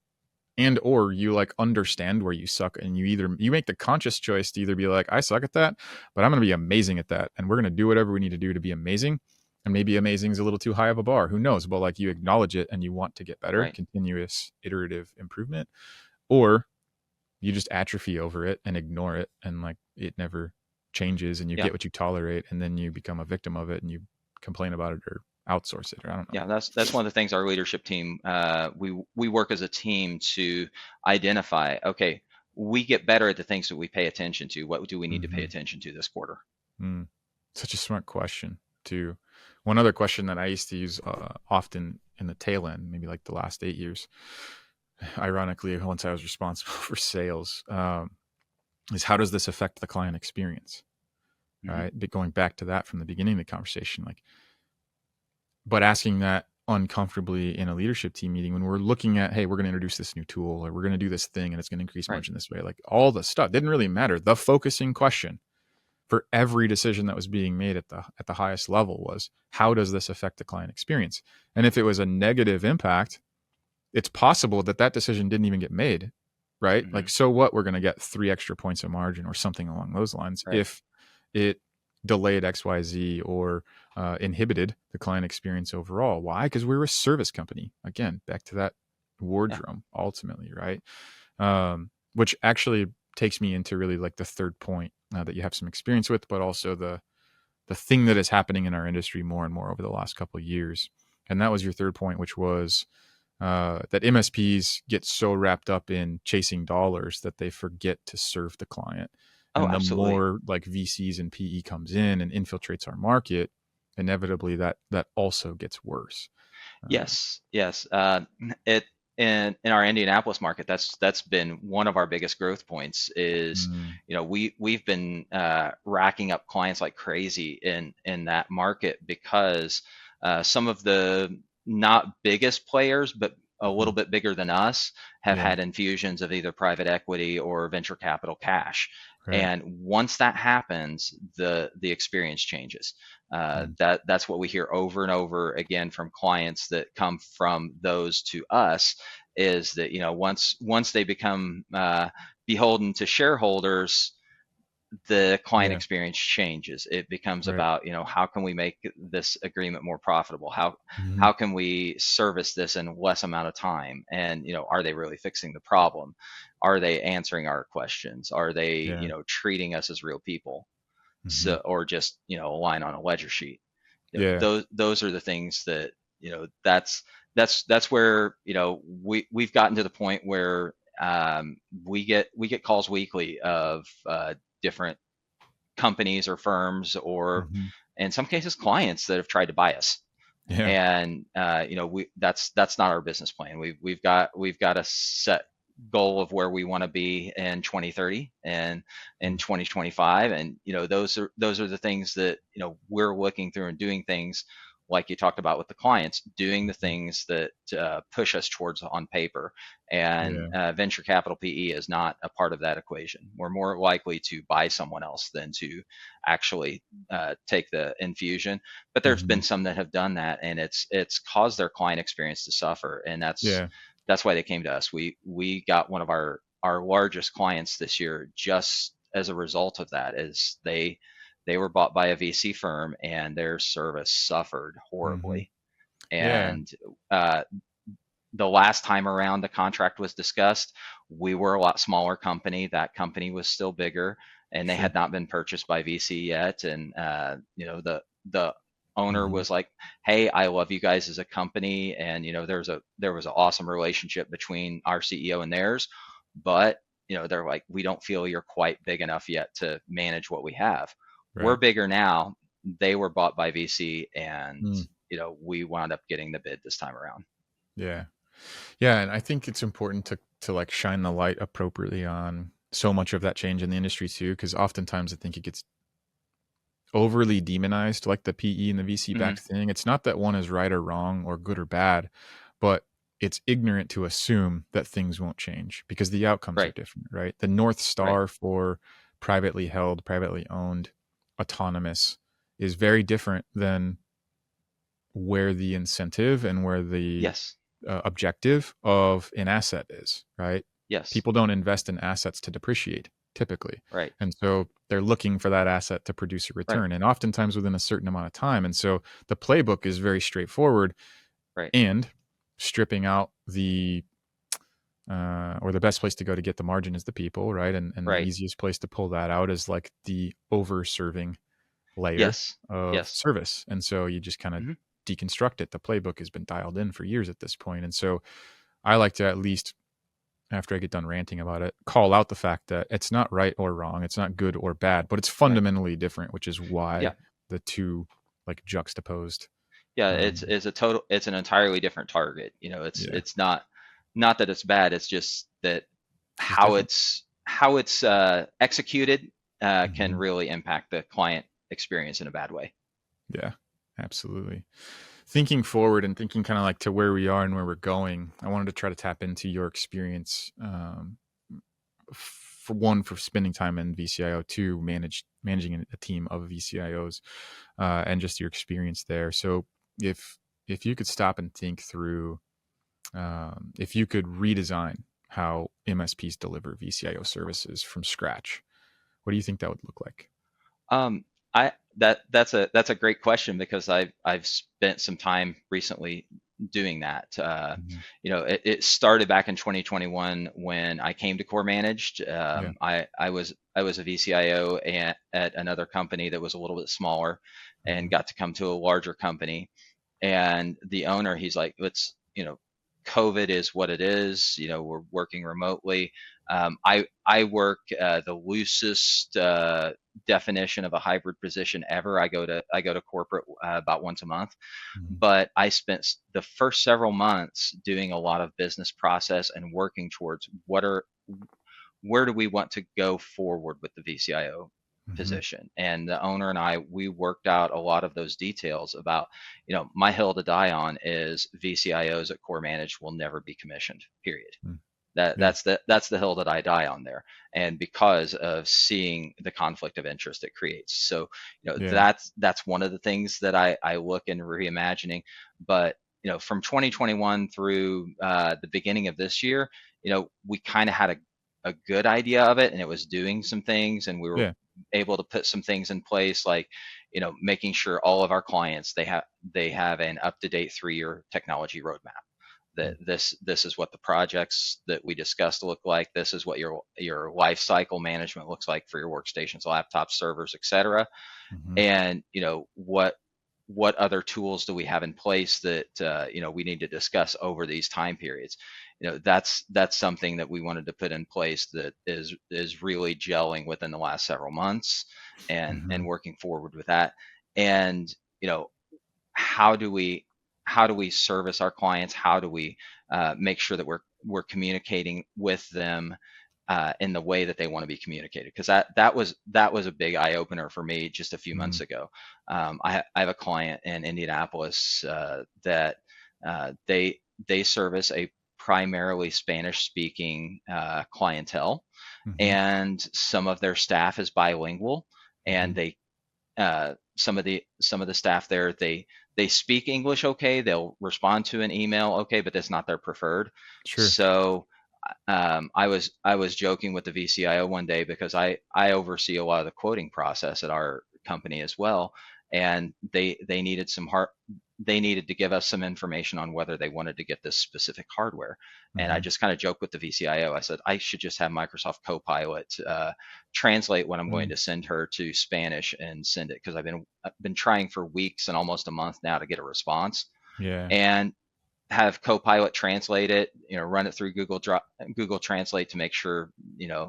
Speaker 1: And or you like understand where you suck and you make the conscious choice to either be like, I suck at that, but I'm going to be amazing at that. And we're going to do whatever we need to do to be amazing. And maybe amazing is a little too high of a bar. Who knows? But like you acknowledge it and you want to get better,
Speaker 2: Right.
Speaker 1: continuous iterative improvement. Or you just atrophy over it and ignore it and like it never changes and you
Speaker 2: Yeah.
Speaker 1: get what you tolerate and then you become a victim of it and you complain about it or outsource it, or I don't know.
Speaker 2: Yeah, that's one of the things our leadership team, we work as a team to identify, okay, we get better at the things that we pay attention to. What do we need to pay
Speaker 1: Mm-hmm.
Speaker 2: attention to this quarter?
Speaker 1: Such a smart question too. One other question that I used to use often in the tail end, maybe like the last 8 years, ironically, once I was responsible for sales, is how does this affect the client experience?
Speaker 2: Mm-hmm.
Speaker 1: Right. But going back to that from the beginning of the conversation, like, but asking that uncomfortably in a leadership team meeting when we're looking at, hey, we're going to introduce this new tool or we're going to do this thing and it's going to increase
Speaker 2: Right.
Speaker 1: margin this way. Like all the stuff didn't really matter. The focusing question for every decision that was being made at the highest level was, how does this affect the client experience? And if it was a negative impact, it's possible that that decision didn't even get made, right?
Speaker 2: Mm-hmm.
Speaker 1: Like, so what? We're going to get 3 extra points of margin or something along those lines
Speaker 2: Right.
Speaker 1: if it delayed XYZ or inhibited the client experience overall. Why? Because we're a service company. Again, back to that wardroom ultimately, right? Which actually takes me into really like the third point that you have some experience with, but also the thing that is happening in our industry more and more over the last couple of years. And that was your third point, which was that MSPs get so wrapped up in chasing dollars that they forget to serve the client.
Speaker 2: Oh,
Speaker 1: And the
Speaker 2: absolutely.
Speaker 1: more like VCs and PE comes in and infiltrates our market, inevitably that also gets worse.
Speaker 2: Yes, yes. It in our Indianapolis market, that's been one of our biggest growth points. Is
Speaker 1: Mm,
Speaker 2: we've been racking up clients like crazy in that market because some of the not biggest players, but a little
Speaker 1: mhm.
Speaker 2: bit bigger than us, have
Speaker 1: Yeah,
Speaker 2: had infusions of either private equity or venture capital cash.
Speaker 1: right.
Speaker 2: And once that happens, the experience changes.
Speaker 1: Mm,
Speaker 2: That's what we hear over and over again from clients that come from those to us, is that once they become beholden to shareholders, the client
Speaker 1: yeah,
Speaker 2: experience changes. It becomes
Speaker 1: right.
Speaker 2: about, how can we make this agreement more profitable?
Speaker 1: Mhm.
Speaker 2: How can we service this in less amount of time? And are they really fixing the problem? Are they answering our questions? Are they
Speaker 1: Yeah.
Speaker 2: treating us as real people? So,
Speaker 1: Mhm.
Speaker 2: or just a line on a ledger sheet.
Speaker 1: Yeah.
Speaker 2: Those are the things that that's where we've gotten to the point where we get calls weekly of different companies or firms, or
Speaker 1: Mhm.
Speaker 2: in some cases clients that have tried to buy us.
Speaker 1: Yeah.
Speaker 2: And that's not our business plan. We've got a set goal of where we want to be in 2030 and in
Speaker 1: Mm.
Speaker 2: 2025. And those are the things that we're looking through and doing things like you talked about with the clients, doing the
Speaker 1: Mhm.
Speaker 2: things that push us towards on paper. And
Speaker 1: Yeah.
Speaker 2: venture capital PE is not a part of that equation. We're more likely to buy someone else than to actually take the infusion. But there's been
Speaker 1: Mhm.
Speaker 2: some that have done that, and it's caused their client experience to suffer. And that's
Speaker 1: Yeah.
Speaker 2: that's why they came to us. We got one of our largest clients this year just as a result of that. Is they were bought by a VC firm, and their service suffered
Speaker 1: Mhm.
Speaker 2: horribly.
Speaker 1: Yeah.
Speaker 2: And uh, the last time around the contract was discussed, we were a lot smaller company. That company was still bigger, and they
Speaker 1: Sure.
Speaker 2: had not been purchased by VC yet. And the owner
Speaker 1: Mhm.
Speaker 2: was like, "Hey, I love you guys as a company, and there was an awesome relationship between our CEO and theirs, but they're like, we don't feel you're quite big enough yet to manage what we have. We're
Speaker 1: Right.
Speaker 2: bigger now. They were bought by VC, and
Speaker 1: Mm.
Speaker 2: we wound up getting the bid this time around."
Speaker 1: Yeah. Yeah, and I think it's important to like shine the light appropriately on so much of that change in the industry too, because oftentimes I think it gets overly demonized, like the PE and the VC
Speaker 2: Hmm.
Speaker 1: backed thing. It's not that one is right or wrong or good or bad, but it's ignorant to assume that things won't change because the outcomes are
Speaker 2: Right.
Speaker 1: different, right? The North
Speaker 2: Right.
Speaker 1: Star for privately held, privately owned, autonomous is very different than where the incentive and where the
Speaker 2: Yes.
Speaker 1: objective of an asset is, right?
Speaker 2: Yes.
Speaker 1: People don't invest in assets to depreciate typically.
Speaker 2: Right.
Speaker 1: And so they're looking for that asset to produce a
Speaker 2: Right.
Speaker 1: return and oftentimes within a certain amount of time. And so the playbook is very straightforward
Speaker 2: Right.
Speaker 1: and stripping out the or the best place to go to get the margin is the people, right? And the
Speaker 2: Right.
Speaker 1: easiest place to pull that out is like the over serving layer
Speaker 2: Yes.
Speaker 1: of
Speaker 2: Yes.
Speaker 1: service. And so you just kind of
Speaker 2: Hmm.
Speaker 1: deconstruct it. The playbook has been dialed in for years at this point. And so I like to, at least after I get done ranting about it, call out the fact that it's not right or wrong, it's not good or bad, but it's
Speaker 2: Right.
Speaker 1: fundamentally different, which is
Speaker 2: Yeah.
Speaker 1: why the two like juxtaposed.
Speaker 2: Yeah.
Speaker 1: Um,
Speaker 2: It's an entirely different target.
Speaker 1: yeah,
Speaker 2: It's not that it's bad. It's just that
Speaker 1: it's just different.
Speaker 2: how it's executed can
Speaker 1: Hmm.
Speaker 2: really impact the client experience in a bad way.
Speaker 1: Yeah, absolutely. Thinking forward and thinking kind of like to where we are and where we're going, I wanted to try to tap into your experience. For one, for spending time in VCIO, two, managing a team of VCIOs, and just your experience there. So, if if you could stop and think through, if you could redesign how MSPs deliver VCIO services from scratch, what do you think that would look like?
Speaker 2: Um, that's a great question because I've spent some time recently doing that.
Speaker 1: Mhm.
Speaker 2: It started back in 2021 when I came to Core Managed.
Speaker 1: Yeah.
Speaker 2: I was a VCIO at another company that was a little bit smaller, and
Speaker 1: Hmm.
Speaker 2: got to come to a larger company. And the owner, he's like, COVID is what it is. We're working remotely. I work the loosest definition of a hybrid position ever. I go to corporate about once a month,
Speaker 1: Hmm.
Speaker 2: but I spent the first several months doing a lot of business process and working towards where do we want to go forward with the VCIO
Speaker 1: Hmm.
Speaker 2: position. And the owner and we worked out a lot of those details about, my hill to die on is VCIOs at Core Managed will never be commissioned, period. That
Speaker 1: Yeah.
Speaker 2: that's the hill that I die on there, and because of seeing the conflict of interest it creates. So
Speaker 1: Yeah.
Speaker 2: that's one of the things that I look in reimagining. But from 2021 through the beginning of this year, we kind of had a good idea of it, and it was doing some things, and we were
Speaker 1: Yeah.
Speaker 2: able to put some things in place, like making sure all of our clients they have an up-to-date 3-year technology roadmap, that this is what the projects that we discussed look like. This is what your life cycle management looks like for your workstations, laptops, servers, etc.
Speaker 1: Hmm.
Speaker 2: And what other tools do we have in place that we need to discuss over these time periods. That's something that we wanted to put in place that is really gelling within the last several months, and
Speaker 1: Hmm.
Speaker 2: working forward with that. And how do we how do we service our clients? How do we make sure that we're communicating with them in the way that they want to be communicated? Because that was a big eye opener for me just a few
Speaker 1: Hmm.
Speaker 2: months ago. I have a client in Indianapolis that they service a primarily Spanish speaking clientele,
Speaker 1: Hmm.
Speaker 2: and some of their staff is bilingual,
Speaker 1: Hmm.
Speaker 2: and some of the staff there, they speak English okay, they'll respond to an email okay, but that's not their preferred.
Speaker 1: Sure.
Speaker 2: So I was joking with the VCIO one day, because I oversee a lot of the quoting process at our company as well, and they needed to give us some information on whether they wanted to get this specific hardware. And I
Speaker 1: Hmm.
Speaker 2: just kind of joked with the VCIO. I said I should just have Microsoft Copilot translate what I'm going
Speaker 1: Mm.
Speaker 2: to send her to Spanish and send it, because I've been trying for weeks and almost a month now to get a response,
Speaker 1: Yeah.
Speaker 2: and have Copilot translate it, run it through Google Translate to make sure,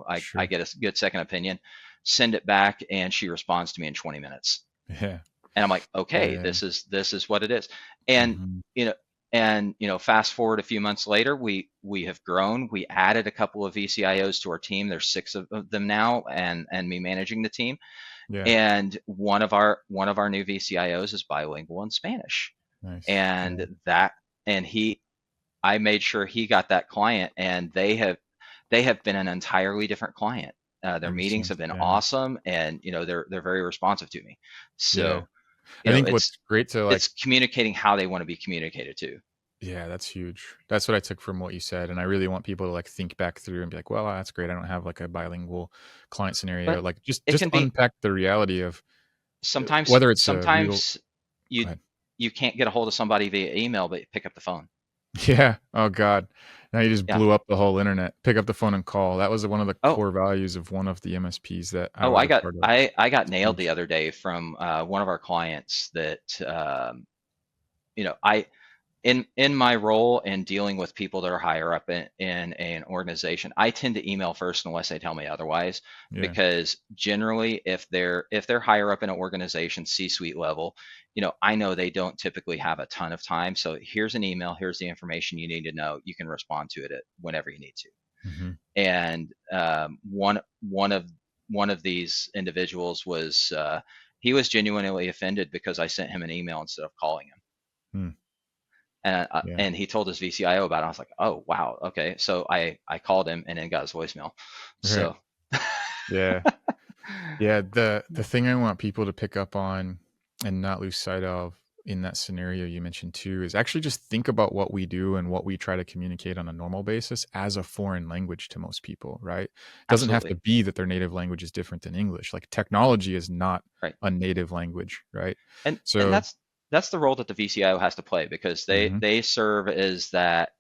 Speaker 2: I
Speaker 1: Sure.
Speaker 2: get a good second opinion, send it back, and she responds to me in 20 minutes.
Speaker 1: Yeah.
Speaker 2: And I'm like, okay,
Speaker 1: Yeah.
Speaker 2: this is what it is. And,
Speaker 1: Hmm.
Speaker 2: you know, fast forward a few months later, we have grown. We added a couple of VCIOs to our team. There's 6 of them now, and me managing the team.
Speaker 1: Yeah.
Speaker 2: And one of our new VCIOs is bilingual in Spanish.
Speaker 1: Nice. Yeah.
Speaker 2: And I made sure he got that client, and they have been an entirely different client. Their
Speaker 1: Ever
Speaker 2: meetings
Speaker 1: since.
Speaker 2: have been
Speaker 1: Yeah.
Speaker 2: awesome, and they're very responsive to me.
Speaker 1: Yeah.
Speaker 2: So
Speaker 1: I think
Speaker 2: it's
Speaker 1: what's great to like,
Speaker 2: it's communicating how they want to be communicated to.
Speaker 1: yeah, that's huge. That's what I took from what you said. And I really want people to like think back through and be like, well, that's great. I don't have like a bilingual client scenario.
Speaker 2: But
Speaker 1: Like just
Speaker 2: it
Speaker 1: just
Speaker 2: can be
Speaker 1: unpack the reality of
Speaker 2: sometimes
Speaker 1: whether it's a real
Speaker 2: sometimes
Speaker 1: go
Speaker 2: you
Speaker 1: ahead.
Speaker 2: you can't get a hold of somebody via email, but pick up the phone.
Speaker 1: Yeah. Oh God. Now you just
Speaker 2: Yeah.
Speaker 1: blew up the whole internet. Pick up the phone and call. That was one of the
Speaker 2: Oh,
Speaker 1: core values of one of the MSPs that I
Speaker 2: oh,
Speaker 1: was a part of.
Speaker 2: I got
Speaker 1: It's
Speaker 2: nailed the
Speaker 1: huge.
Speaker 2: other day from one of our clients that I in my role in dealing with people that are higher up in an organization, I tend to email first unless they tell me otherwise,
Speaker 1: Yeah.
Speaker 2: because generally if they're higher up in an organization, C-suite level, I know they don't typically have a ton of time. So here's an email, here's the information you need to know. You can respond to it whenever you need to.
Speaker 1: Hmm.
Speaker 2: And one of these individuals was he was genuinely offended because I sent him an email instead of calling him.
Speaker 1: Hmm. Yeah.
Speaker 2: And he told his VCIO about it. I was like, oh wow, okay. So I called him and then got his voicemail.
Speaker 1: Right.
Speaker 2: So
Speaker 1: Yeah. Yeah, the thing I want people to pick up on and not lose sight of in that scenario you mentioned too is actually just think about what we do and what we try to communicate on a normal basis as a foreign language to most people, right? It doesn't have to
Speaker 2: absolutely
Speaker 1: be that their native language is different than English. Like technology is not
Speaker 2: right.
Speaker 1: a native language, right?
Speaker 2: And
Speaker 1: So,
Speaker 2: that's the role that the VCIO has to play, because they
Speaker 1: mhm,
Speaker 2: they serve as that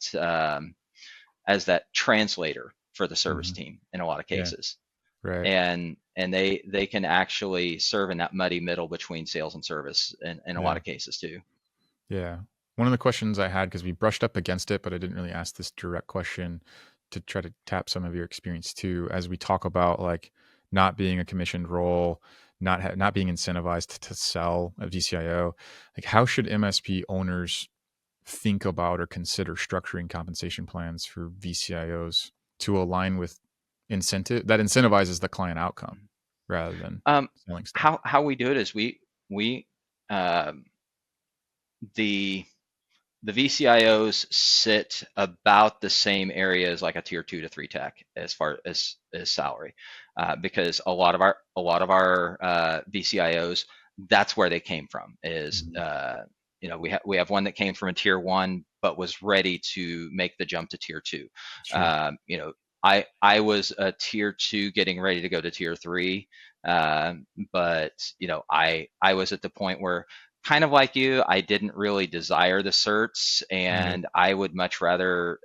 Speaker 2: translator for the service
Speaker 1: mhm,
Speaker 2: team in a lot of
Speaker 1: yeah,
Speaker 2: cases.
Speaker 1: right,
Speaker 2: And they can actually serve in that muddy middle between sales and service in a lot
Speaker 1: yeah.
Speaker 2: of cases too.
Speaker 1: Yeah. One of the questions I had, because we brushed up against it, but I didn't really ask this direct question to try to tap some of your experience too, as we talk about like not being a commissioned role, not being incentivized to sell a VCIO. Like, how should MSP owners think about or consider structuring compensation plans for VCIOs to align with incentive that incentivizes the client outcome rather than
Speaker 2: Um,
Speaker 1: selling stuff?
Speaker 2: how we do it is we um, the the VCIOs sit about the same area as like a tier 2 to 3 tech as far as salary, because a lot of our VCIOs, that's where they came from. Is
Speaker 1: Mhm.
Speaker 2: we have one that came from a tier 1 but was ready to make the jump to tier 2.
Speaker 1: Sure.
Speaker 2: I was a tier 2 getting ready to go to tier 3, but I was at the point where, kind of like you, I didn't really desire the certs,
Speaker 1: Right.
Speaker 2: and I would much rather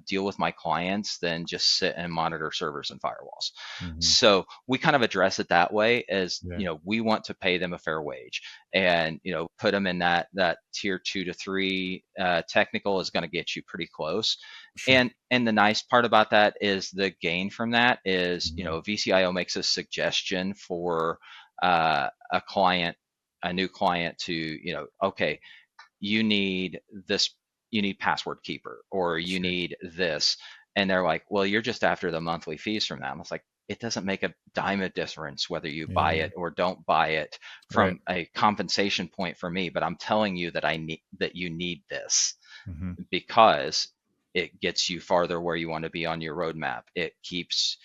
Speaker 2: deal with my clients than just sit and monitor servers and firewalls.
Speaker 1: Hmm.
Speaker 2: So we kind of address it that way, as
Speaker 1: Yeah.
Speaker 2: we want to pay them a fair wage, and put them in that tier 2 to 3. Technical is going to get you pretty close.
Speaker 1: Sure.
Speaker 2: And the nice part about that is the gain from that is,
Speaker 1: Mhm.
Speaker 2: VCIO makes a suggestion for a client, a new client, to, okay, you need this, you need password keeper, or you
Speaker 1: Sure.
Speaker 2: need this. And they're like, well, you're just after the monthly fees from them. It's like, it doesn't make a dime of difference whether you buy
Speaker 1: Yeah.
Speaker 2: it or don't buy it
Speaker 1: Right.
Speaker 2: from a compensation point for me, but I'm telling you that you need this,
Speaker 1: Hmm.
Speaker 2: because it gets you farther where you want to be on your roadmap. It keeps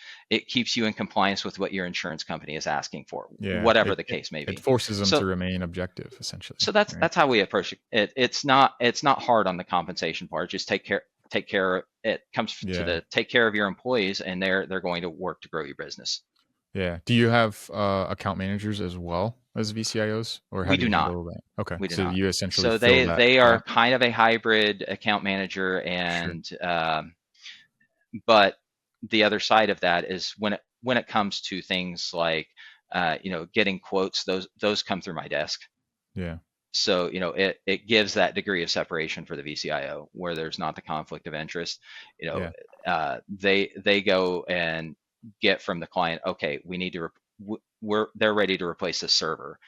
Speaker 2: you in compliance with what your insurance company is asking for,
Speaker 1: Yeah.
Speaker 2: whatever
Speaker 1: It,
Speaker 2: the
Speaker 1: it
Speaker 2: case may
Speaker 1: it
Speaker 2: be.
Speaker 1: forces them
Speaker 2: So
Speaker 1: to remain objective, essentially.
Speaker 2: so that's
Speaker 1: Right.
Speaker 2: that's how we approach it. It's not hard on the compensation part. Just take care. It comes to
Speaker 1: Yeah.
Speaker 2: the take care of your employees, and they're going to work to grow your business.
Speaker 1: Yeah. Do you have account managers as well as VCIOs, or how
Speaker 2: We
Speaker 1: do
Speaker 2: do
Speaker 1: you
Speaker 2: not.
Speaker 1: handle that? Okay.
Speaker 2: We do
Speaker 1: So
Speaker 2: not.
Speaker 1: you essentially
Speaker 2: So
Speaker 1: fill
Speaker 2: they
Speaker 1: that
Speaker 2: they are
Speaker 1: gap.
Speaker 2: kind of a hybrid account manager,
Speaker 1: Sure.
Speaker 2: and but the other side of that is, when it comes to things like getting quotes, those come through my desk.
Speaker 1: Yeah.
Speaker 2: So it gives that degree of separation for the VCIO, where there's not the conflict of interest. you know
Speaker 1: Yeah.
Speaker 2: they go and get from the client, okay, we need to they're ready to replace the server.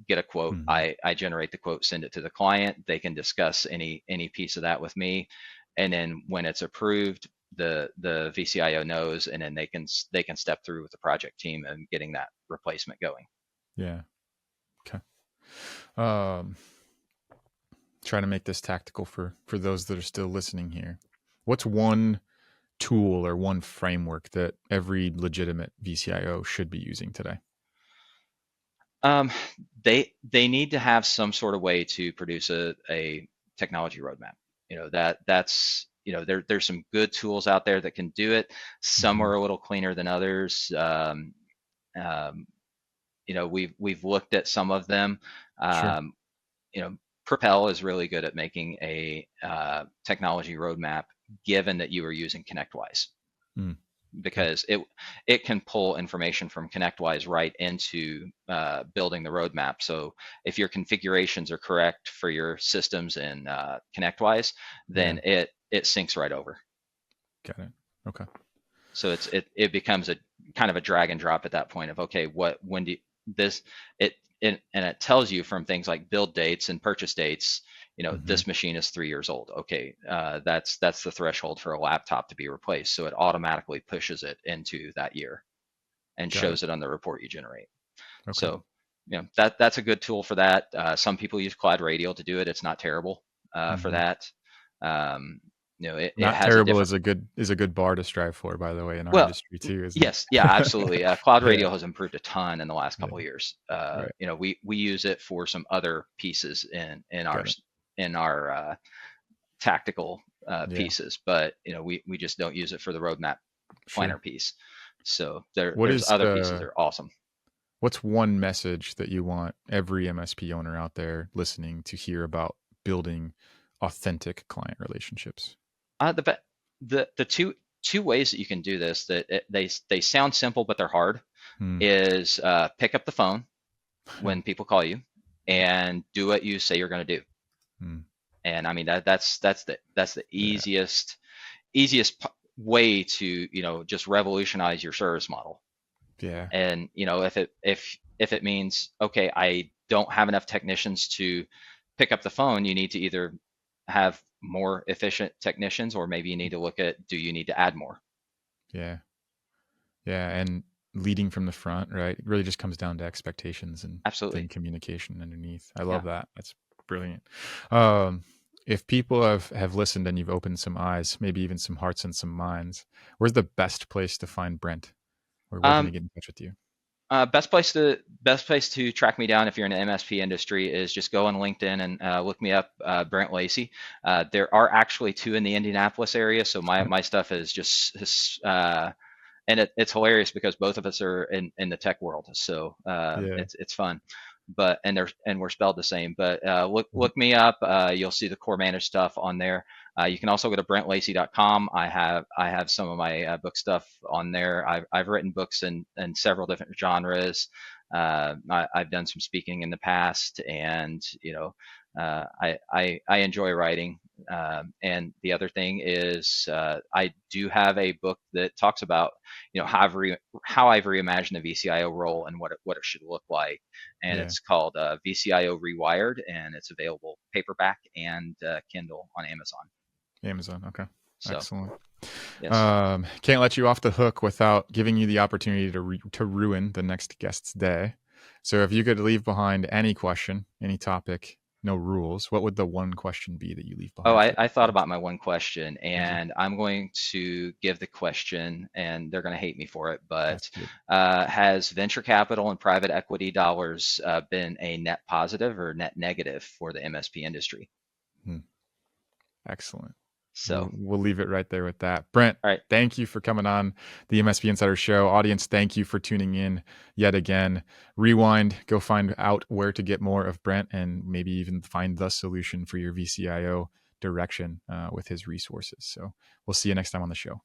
Speaker 2: Get a quote,
Speaker 1: Hmm.
Speaker 2: I generate the quote, send it to the client, they can discuss any piece of that with me, and then when it's approved, the VCIO knows, and then they can step through with the project team and getting that replacement going.
Speaker 1: Yeah. Okay. Um, trying to make this tactical for those that are still listening here. What's one tool or one framework that every legitimate VCIO should be using today?
Speaker 2: Um, they need to have some sort of way to produce a technology roadmap. That's there's some good tools out there that can do it. Some
Speaker 1: Hmm.
Speaker 2: are a little cleaner than others. Um, we've looked at some of them.
Speaker 1: Sure.
Speaker 2: Um, Propel is really good at making a technology roadmap, given that you are using ConnectWise,
Speaker 1: Mm, okay.
Speaker 2: because it can pull information from ConnectWise right into building the roadmap. So if your configurations are correct for your systems in ConnectWise,
Speaker 1: Yeah.
Speaker 2: then it syncs right over.
Speaker 1: Got it. Okay.
Speaker 2: So it becomes a kind of a drag and drop at that point of, okay, when do this and it tells you from things like build dates and purchase dates,
Speaker 1: Mm-hmm.
Speaker 2: this machine is 3 years old. Okay, that's the threshold for a laptop to be replaced. So it automatically pushes it into that year and
Speaker 1: Got it.
Speaker 2: shows it on the report you generate.
Speaker 1: Okay.
Speaker 2: So that's a good tool for that. Some people use Cloud Radial to do it. It's not terrible for
Speaker 1: Mm-hmm.
Speaker 2: that. Um, it
Speaker 1: Not
Speaker 2: has a
Speaker 1: terrible
Speaker 2: different.
Speaker 1: is a good bar to strive for, by the way, in our
Speaker 2: Well,
Speaker 1: industry too, isn't
Speaker 2: yes, yeah,
Speaker 1: it?
Speaker 2: absolutely. Cloud
Speaker 1: Yeah.
Speaker 2: Radio has improved a ton in the last
Speaker 1: Yeah.
Speaker 2: couple of years.
Speaker 1: Right.
Speaker 2: We use it for some other pieces in
Speaker 1: Got it.
Speaker 2: our tactical
Speaker 1: Yeah.
Speaker 2: pieces, but we just don't use it for the roadmap planner
Speaker 1: Sure.
Speaker 2: piece. So
Speaker 1: What
Speaker 2: there's
Speaker 1: is
Speaker 2: other pieces that are awesome.
Speaker 1: what's one message that you want every MSP owner out there listening to hear about building authentic client relationships?
Speaker 2: The the two ways that you can do this that they sound simple but they're hard
Speaker 1: Hmm.
Speaker 2: is pick up the phone when people call you and do what you say you're going to do.
Speaker 1: Hmm.
Speaker 2: And I mean that's the
Speaker 1: Yeah.
Speaker 2: easiest way to just revolutionize your service model.
Speaker 1: Yeah.
Speaker 2: And if it means, okay, I don't have enough technicians to pick up the phone, you need to either have more efficient technicians, or maybe you need to look at, do you need to add more?
Speaker 1: Yeah. Yeah. And leading from the front, right? It really just comes down to expectations and then
Speaker 2: Absolutely.
Speaker 1: communication underneath. I
Speaker 2: Yeah.
Speaker 1: love that. That's brilliant. Um, if people have listened and you've opened some eyes, maybe even some hearts and some minds, where's the best place to find Brent? Or where can they
Speaker 2: um,
Speaker 1: get in touch with you?
Speaker 2: best place to track me down if you're in the MSP industry is just go on LinkedIn and look me up, Brent Lacy. There are actually two in the Indianapolis area, so my stuff is just and it's hilarious because both of us are in the tech world, so
Speaker 1: Yeah.
Speaker 2: it's fun. But we're spelled the same. But
Speaker 1: Mhm.
Speaker 2: look me up. You'll see the core managed stuff on there. You can also go to brentlacy.com. I have some of my book stuff on there. I've written books in several different genres. I've done some speaking in the past, and I enjoy writing. And the other thing is, I do have a book that talks about how I've reimagined the VCIO role and what it should look like, and
Speaker 1: Yeah.
Speaker 2: it's called VCIO Rewired, and it's available paperback and Kindle on Amazon.
Speaker 1: Amazon. Okay.
Speaker 2: So
Speaker 1: Excellent.
Speaker 2: yes.
Speaker 1: Can't let you off the hook without giving you the opportunity to ruin the next guest's day. So if you could leave behind any question, any topic, no rules, what would the one question be that you leave
Speaker 2: Oh,
Speaker 1: behind for
Speaker 2: I
Speaker 1: the
Speaker 2: thought
Speaker 1: guest?
Speaker 2: about my one question,
Speaker 1: Did you?
Speaker 2: and I'm going to give the question, and they're going to hate me for it,
Speaker 1: That's
Speaker 2: but
Speaker 1: good.
Speaker 2: has venture capital and private equity dollars been a net positive or net negative for the MSP industry?
Speaker 1: Hmm. Excellent.
Speaker 2: So,
Speaker 1: We'll leave it right there with that. Brent,
Speaker 2: all right.
Speaker 1: thank you for coming on the MSP Insider Show. Audience, thank you for tuning in yet again. Rewind, go find out where to get more of Brent and maybe even find the solution for your VCIO direction with his resources. So we'll see you next time on the show.